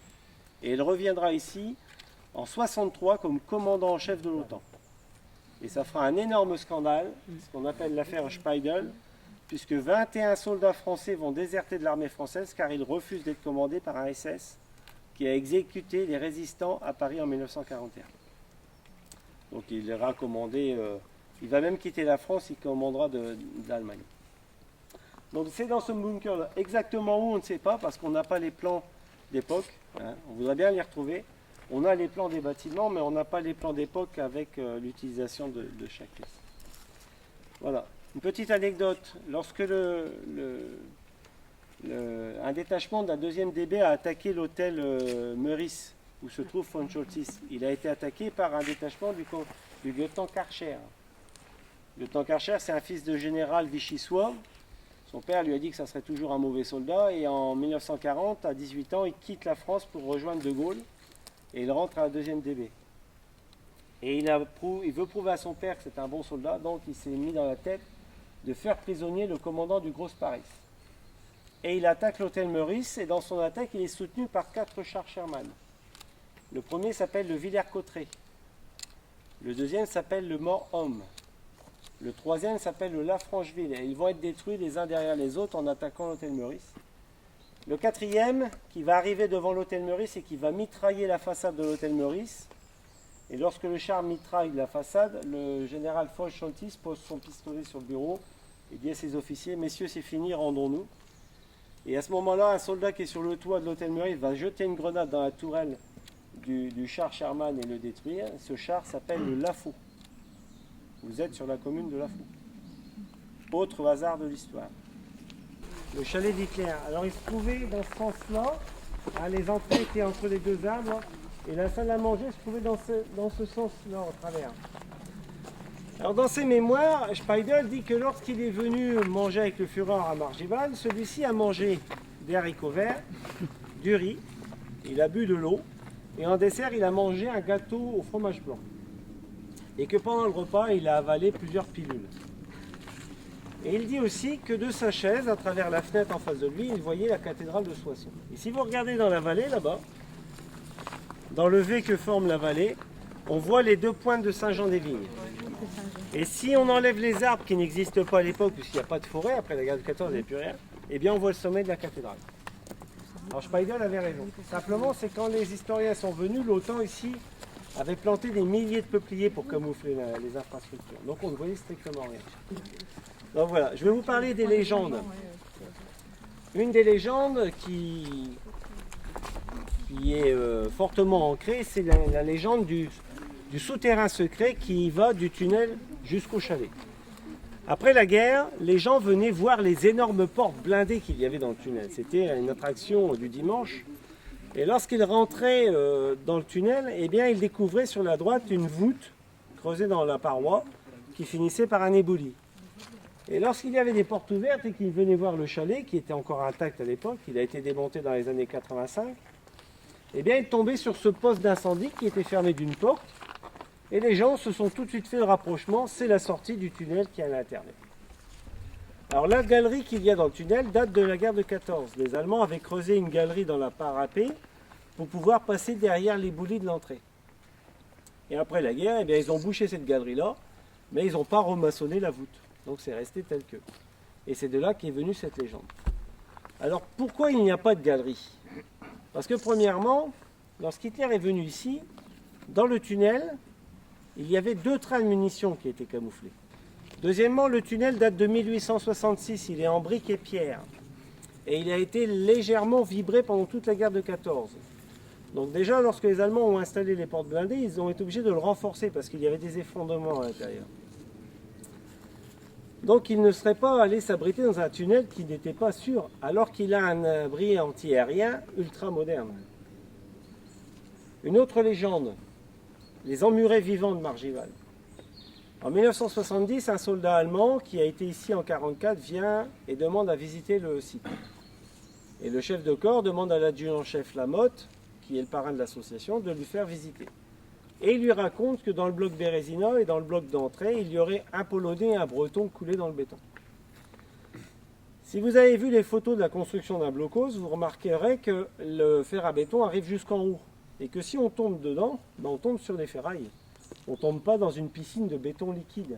Et il reviendra ici en 1963 comme commandant en chef de l'OTAN. Et ça fera un énorme scandale, ce qu'on appelle l'affaire Speidel, puisque 21 soldats français vont déserter de l'armée française car ils refusent d'être commandés par un SS qui a exécuté les résistants à Paris en 1941. Donc il ira commander, il va même quitter la France, il commandera d'Allemagne. Donc c'est dans ce bunker-là. Exactement où, on ne sait pas, parce qu'on n'a pas les plans d'époque. Hein. On voudrait bien les retrouver. On a les plans des bâtiments, mais on n'a pas les plans d'époque avec l'utilisation de chaque pièce. Voilà. Une petite anecdote. Lorsque un détachement de la 2e DB a attaqué l'hôtel Meurice, où se trouve von Choltitz, il a été attaqué par un détachement du lieutenant Karcher. Le lieutenant Karcher, c'est un fils de général vichysois. Son père lui a dit que ça serait toujours un mauvais soldat, et en 1940, à 18 ans, il quitte la France pour rejoindre De Gaulle, et il rentre à la 2e DB. Et il veut prouver à son père que c'est un bon soldat, donc il s'est mis dans la tête de faire prisonnier le commandant du Grosse Paris. Et il attaque l'hôtel Meurice, et dans son attaque, il est soutenu par 4 chars Sherman. Le premier s'appelle le Villers-Cotterêts. Le deuxième s'appelle le Mort-Homme. Le troisième s'appelle le La Francheville. Et ils vont être détruits les uns derrière les autres en attaquant l'hôtel Meurice. Le quatrième, qui va arriver devant l'hôtel Meurice et qui va mitrailler la façade de l'hôtel Meurice. Et lorsque le char mitraille la façade, le général von Choltitz pose son pistolet sur le bureau et dit à ses officiers « Messieurs, c'est fini, rendons-nous ». Et à ce moment-là, un soldat qui est sur le toit de l'hôtel Meurice va jeter une grenade dans la tourelle du char Sherman et le détruire. Ce char s'appelle le Lafaux. Vous êtes sur la commune de Lafaux. Autre hasard de l'histoire. Le chalet d'Hitler. Alors il se trouvait dans ce sens-là. Hein, les entrées étaient entre les 2 arbres. Et la salle à manger se trouvait dans ce sens-là, en travers. Alors dans ses mémoires, Speidel dit que lorsqu'il est venu manger avec le Führer à Margival, celui-ci a mangé des haricots verts, du riz, il a bu de l'eau, et en dessert, il a mangé un gâteau au fromage blanc. Et que pendant le repas, il a avalé plusieurs pilules. Et il dit aussi que de sa chaise, à travers la fenêtre en face de lui, il voyait la cathédrale de Soissons. Et si vous regardez dans la vallée, là-bas, dans le V que forme la vallée, on voit les deux pointes de Saint-Jean-des-Vignes. Et si on enlève les arbres qui n'existent pas à l'époque, puisqu'il n'y a pas de forêt, après la guerre de 14, il n'y avait plus rien, eh bien on voit le sommet de la cathédrale. Alors Speidel avait raison. Simplement, c'est quand les historiens sont venus, l'OTAN ici avait planté des milliers de peupliers pour camoufler les infrastructures. Donc on ne voyait strictement rien. Donc voilà, je vais vous parler des légendes. Une des légendes qui est fortement ancrée, c'est la légende du souterrain secret qui va du tunnel jusqu'au chalet. Après la guerre, les gens venaient voir les énormes portes blindées qu'il y avait dans le tunnel. C'était une attraction du dimanche. Et lorsqu'ils rentraient dans le tunnel, eh bien, ils découvraient sur la droite une voûte creusée dans la paroi qui finissait par un éboulis. Et lorsqu'il y avait des portes ouvertes et qu'ils venaient voir le chalet, qui était encore intact à l'époque, il a été démonté dans les années 85, eh bien, ils tombaient sur ce poste d'incendie qui était fermé d'une porte. Et les gens se sont tout de suite fait le rapprochement, c'est la sortie du tunnel qui est à l'intérieur. Alors la galerie qu'il y a dans le tunnel date de la guerre de 14. Les Allemands avaient creusé une galerie dans la parapet pour pouvoir passer derrière l'éboulis de l'entrée. Et après la guerre, eh bien, ils ont bouché cette galerie-là, mais ils n'ont pas remaçonné la voûte. Donc c'est resté tel que. Et c'est de là qu'est venue cette légende. Alors pourquoi il n'y a pas de galerie? Parce que premièrement, lorsqu'Hitler est venu ici, dans le tunnel, il y avait 2 trains de munitions qui étaient camouflés. Deuxièmement, le tunnel date de 1866, il est en briques et pierre. Et il a été légèrement vibré pendant toute la guerre de 14. Donc déjà, lorsque les Allemands ont installé les portes blindées, ils ont été obligés de le renforcer parce qu'il y avait des effondrements à l'intérieur. Donc il ne serait pas allé s'abriter dans un tunnel qui n'était pas sûr, alors qu'il a un abri anti-aérien ultra moderne. Une autre légende, les emmurés vivants de Margival. En 1970, un soldat allemand qui a été ici en 1944 vient et demande à visiter le site. Et le chef de corps demande à l'adjudant-chef Lamotte, qui est le parrain de l'association, de lui faire visiter. Et il lui raconte que dans le bloc Bérésina et dans le bloc d'entrée, il y aurait un Polonais et un Breton coulés dans le béton. Si vous avez vu les photos de la construction d'un blocos, vous remarquerez que le fer à béton arrive jusqu'en haut. Et que si on tombe dedans, ben on tombe sur des ferrailles. On ne tombe pas dans une piscine de béton liquide.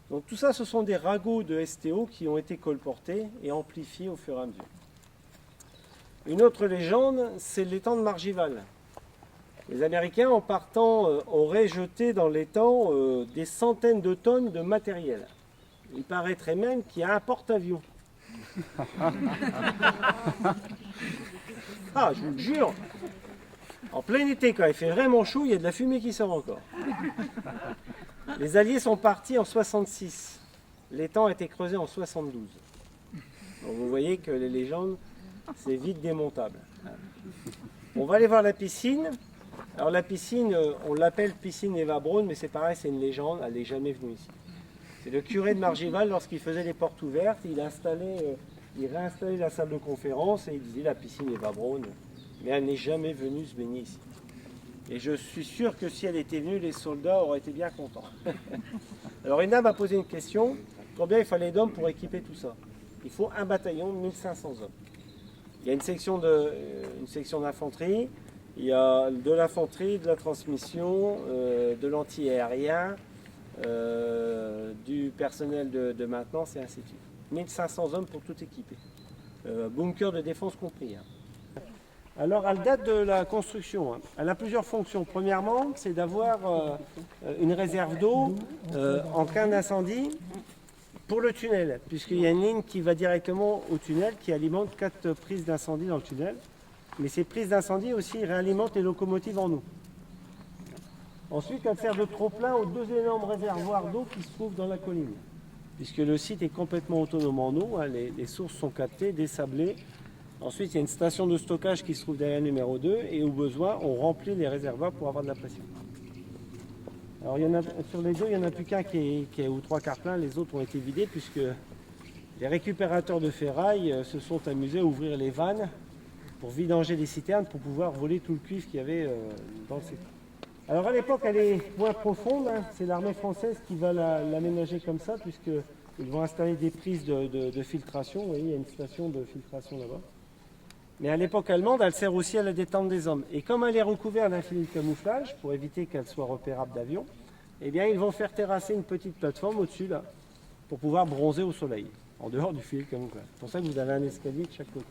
Donc tout ça, ce sont des ragots de STO qui ont été colportés et amplifiés au fur et à mesure. Une autre légende, c'est l'étang de Margival. Les Américains, en partant, auraient jeté dans l'étang des centaines de tonnes de matériel. Il paraîtrait même qu'il y a un porte-avions. Ah, je vous le jure! En plein été, quand il fait vraiment chaud, il y a de la fumée qui sort encore. Les Alliés sont partis en 66. L'étang a été creusé en 72. Donc vous voyez que les légendes, c'est vite démontable. On va aller voir la piscine. Alors la piscine, on l'appelle piscine Eva Braun, mais c'est pareil, c'est une légende, elle n'est jamais venue ici. C'est le curé de Margival, lorsqu'il faisait les portes ouvertes, il réinstallait la salle de conférence et il disait la piscine Eva Braun. Mais elle n'est jamais venue se baigner ici. Et je suis sûr que si elle était venue, les soldats auraient été bien contents. Alors une dame m'a posé une question, combien il fallait d'hommes pour équiper tout ça? Il faut un bataillon de 1500 hommes. Il y a une section d'infanterie, il y a de l'infanterie, de la transmission, de l'anti-aérien, du personnel de maintenance et ainsi de suite. 1500 hommes pour tout équiper. Bunker de défense compris. Alors, elle date de la construction. Elle a plusieurs fonctions. Premièrement, c'est d'avoir une réserve d'eau en cas d'incendie pour le tunnel, puisqu'il y a une ligne qui va directement au tunnel qui alimente 4 prises d'incendie dans le tunnel. Mais ces prises d'incendie aussi réalimentent les locomotives en eau. Ensuite, elle sert de trop-plein aux 2 énormes réservoirs d'eau qui se trouvent dans la colline, puisque le site est complètement autonome en eau. Les sources sont captées, désablées. Ensuite, il y a une station de stockage qui se trouve derrière le numéro 2 et au besoin, on remplit les réservoirs pour avoir de la pression. Alors, sur les deux, il n'y en a plus qu'un qui est aux 3/4 plein, les autres ont été vidés puisque les récupérateurs de ferraille se sont amusés à ouvrir les vannes pour vidanger les citernes pour pouvoir voler tout le cuivre qu'il y avait dans le site. Alors à l'époque, elle est moins profonde, hein. C'est l'armée française qui va l'aménager comme ça, puisqu'ils vont installer des prises de filtration. Vous voyez, il y a une station de filtration là-bas. Mais à l'époque allemande, elle sert aussi à la détente des hommes. Et comme elle est recouverte d'un filet de camouflage, pour éviter qu'elle soit repérable d'avion, eh bien ils vont faire terrasser une petite plateforme au-dessus là, pour pouvoir bronzer au soleil, en dehors du filet de camouflage. C'est pour ça que vous avez un escalier de chaque côté.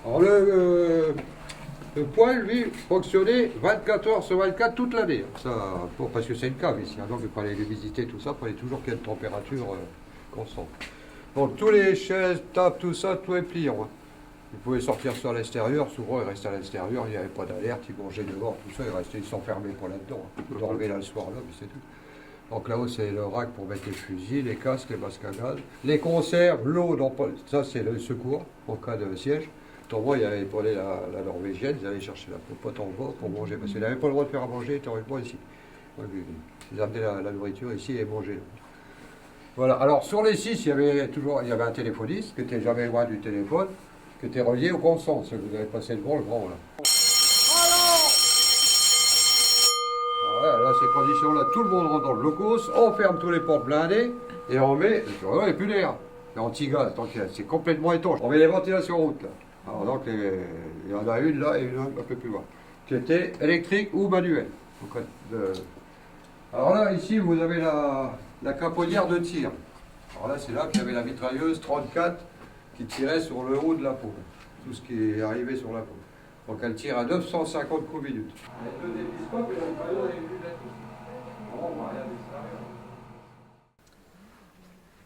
Alors le poêle, lui, fonctionnait 24 heures sur 24 toute l'année. Ça, parce que c'est une cave ici, donc il fallait les visiter, tout ça, il fallait toujours qu'il y ait une température constante. Donc tous les chaises, tables, tout ça, tout est pliant. Hein. Ils pouvaient sortir sur l'extérieur, souvent ils restaient à l'extérieur, il n'y avait pas d'alerte, ils mangeaient dehors, tout ça, ils s'enfermaient pas là-dedans. Ils dormaient là le soir là, puis c'est tout. Donc là-haut, c'est le rack pour mettre les fusils, les casques, les masques à gaz, les conserves, l'eau, ça c'est le secours en cas de siège. Autrement, il y avait pour la norvégienne, ils allaient chercher la popote en bas pour manger, parce qu'ils n'avaient pas le droit de faire à manger théoriquement ici. Ils amenaient la nourriture ici et mangeaient. Voilà, alors sur les 6, il y avait un téléphoniste qui n'était jamais loin du téléphone, qui était relié au constant, ce que vous avez passé devant le grand là. Là, ces conditions-là, tout le monde rentre dans le locos, on ferme tous les portes blindées et on met, il n'y a plus d'air. L'anti-gaz, c'est complètement étanche. On met les ventilations route là. Alors donc, il y en a une là et une un peu plus loin, qui était électrique ou manuelle. Alors là, ici, vous avez la caponnière de tir. Alors là, c'est là qu'il y avait la mitrailleuse 34 qui tirait sur le haut de la peau, tout ce qui est arrivé sur la peau. Donc elle tire à 950 coups minutes.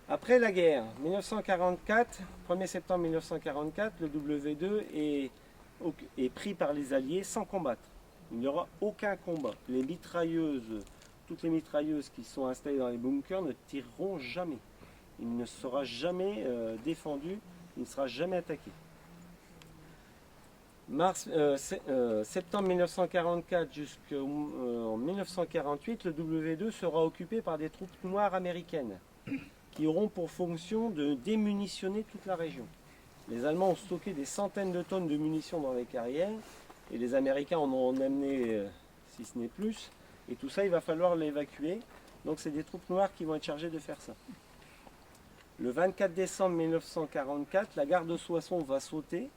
Après la guerre, 1944, 1er septembre 1944, le W2 est pris par les Alliés sans combattre. Il n'y aura aucun combat. Les mitrailleuses, toutes les mitrailleuses qui sont installées dans les bunkers ne tireront jamais. Il ne sera jamais défendu, il ne sera jamais attaqué. Septembre 1944 jusqu'en 1948, le W2 sera occupé par des troupes noires américaines qui auront pour fonction de démunitionner toute la région. Les Allemands ont stocké des centaines de tonnes de munitions dans les carrières et les Américains en ont amené, si ce n'est plus, et tout ça il va falloir l'évacuer. Donc c'est des troupes noires qui vont être chargées de faire ça. Le 24 décembre 1944, la gare de Soissons va sauter,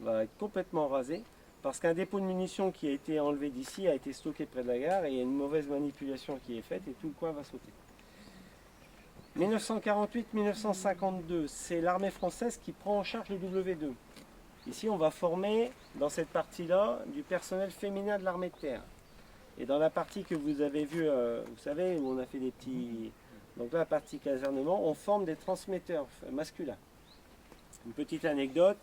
va être complètement rasée, parce qu'un dépôt de munitions qui a été enlevé d'ici a été stocké près de la gare et il y a une mauvaise manipulation qui est faite et tout le coin va sauter. 1948-1952, c'est l'armée française qui prend en charge le W2. Ici, on va former, dans cette partie-là, du personnel féminin de l'armée de terre. Et dans la partie que vous avez vue, vous savez, où on a fait des petits... Donc là, la partie casernement, on forme des transmetteurs masculins. Une petite anecdote,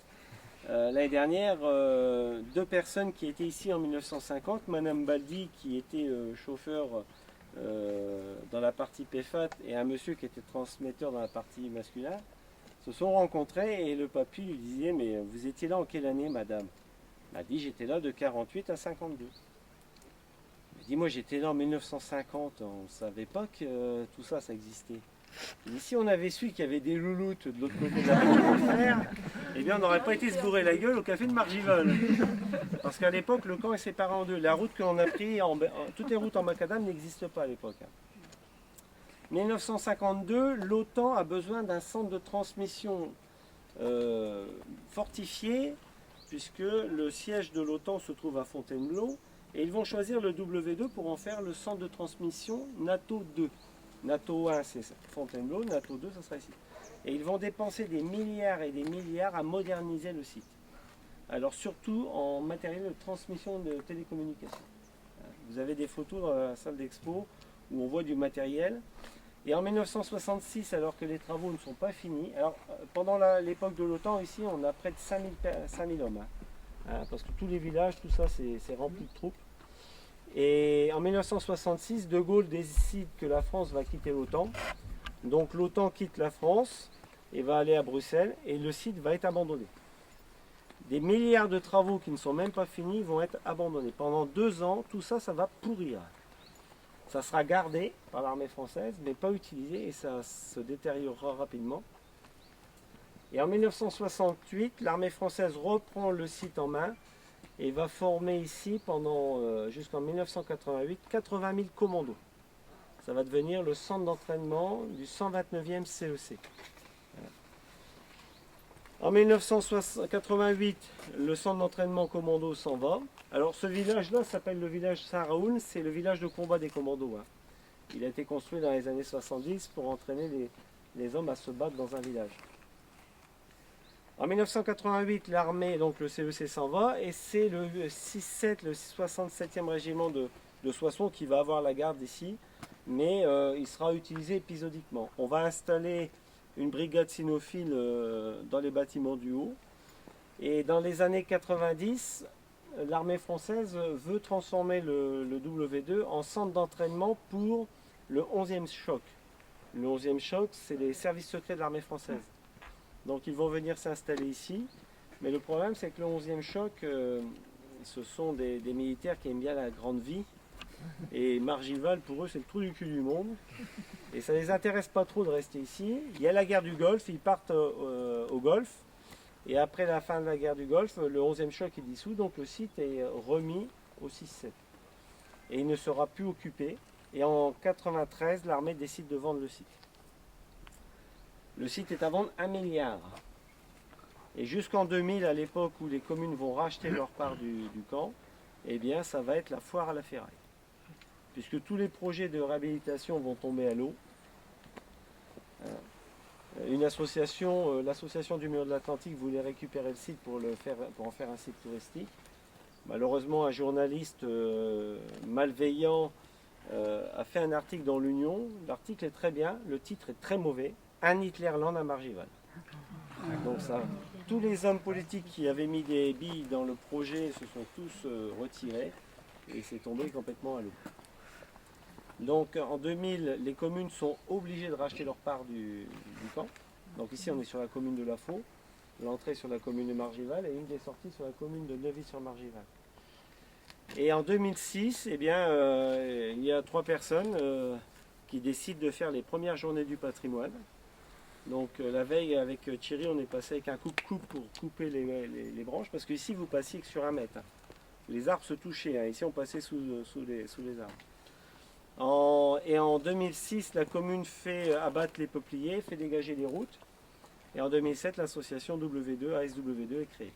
l'année dernière, 2 personnes qui étaient ici en 1950, Madame Baldi qui était chauffeur dans la partie PFAT et un monsieur qui était transmetteur dans la partie masculin, se sont rencontrés et le papy lui disait « Mais vous étiez là en quelle année, madame ?» Elle m'a dit « J'étais là de 48 à 52. » Il m'a dit « Moi j'étais là en 1950, on ne savait pas que tout ça, ça existait. » Et si on avait su qu'il y avait des louloutes de l'autre côté de la route de fer, eh bien on n'aurait pas été se bourrer la gueule au café de Margivol. Parce qu'à l'époque, le camp est séparé en deux. La route que l'on a prise, toutes les routes en macadam n'existent pas à l'époque. 1952, l'OTAN a besoin d'un centre de transmission fortifié, puisque le siège de l'OTAN se trouve à Fontainebleau, et ils vont choisir le W2 pour en faire le centre de transmission NATO 2. NATO 1, c'est Fontainebleau, NATO 2, ça sera ici. Et ils vont dépenser des milliards et des milliards à moderniser le site. Alors surtout en matériel de transmission de télécommunications. Vous avez des photos dans la salle d'expo où on voit du matériel. Et en 1966, alors que les travaux ne sont pas finis, alors pendant l'époque de l'OTAN, ici, on a près de 5000 hommes. Parce que tous les villages, tout ça, c'est rempli de troupes. Et en 1966, De Gaulle décide que la France va quitter l'OTAN. Donc l'OTAN quitte la France et va aller à Bruxelles et le site va être abandonné. Des milliards de travaux qui ne sont même pas finis vont être abandonnés. Pendant 2 ans, tout ça, ça va pourrir. Ça sera gardé par l'armée française, mais pas utilisé et ça se détériorera rapidement. Et en 1968, l'armée française reprend le site en main et va former ici pendant jusqu'en 1988 80 000 commandos. Ça va devenir le centre d'entraînement du 129e CEC. En 1988, le centre d'entraînement commando s'en va. Alors ce village-là s'appelle le village Saint-Raoul, c'est le village de combat des commandos. Il a été construit dans les années 70 pour entraîner les hommes à se battre dans un village. En 1988, l'armée, donc le CEC s'en va, et c'est le 6-7, le 67e régiment de Soissons qui va avoir la garde ici, mais il sera utilisé épisodiquement. On va installer une brigade cynophile dans les bâtiments du haut, et dans les années 90, l'armée française veut transformer le W2 en centre d'entraînement pour le 11e choc. Le 11e choc, c'est les services secrets de l'armée française. Donc ils vont venir s'installer ici. Mais le problème, c'est que le 11e choc, ce sont des militaires qui aiment bien la grande vie. Et Margival, pour eux, c'est le trou du cul du monde. Et ça ne les intéresse pas trop de rester ici. Il y a la guerre du Golfe, ils partent au Golfe. Et après la fin de la guerre du Golfe, le 11e choc est dissous, donc le site est remis au 6-7. Et il ne sera plus occupé. Et en 1993, l'armée décide de vendre le site. Le site est à vendre 1 milliard. Et jusqu'en 2000, à l'époque où les communes vont racheter leur part du camp, eh bien ça va être la foire à la ferraille. Puisque tous les projets de réhabilitation vont tomber à l'eau. Une association, l'association du Mur de l'Atlantique voulait récupérer le site pour en faire un site touristique. Malheureusement, un journaliste malveillant a fait un article dans l'Union. L'article est très bien, le titre est très mauvais. Un Hitlerland à Margival. Donc ça, tous les hommes politiques qui avaient mis des billes dans le projet se sont tous retirés et c'est tombé complètement à l'eau. Donc en 2000, les communes sont obligées de racheter leur part du camp. Donc ici on est sur la commune de Lafaux, l'entrée sur la commune de Margival et une des sorties sur la commune de Neuvy-sur-Margival. Et en 2006, eh bien, il y a 3 personnes qui décident de faire les premières journées du patrimoine. Donc la veille avec Thierry, on est passé avec un coupe-coupe pour couper les branches, parce qu'ici vous passiez que sur 1 mètre. Les arbres se touchaient, ici on passait sous les arbres. Et en 2006, la commune fait abattre les peupliers, fait dégager les routes. Et en 2007, l'association W2, ASW2 est créée.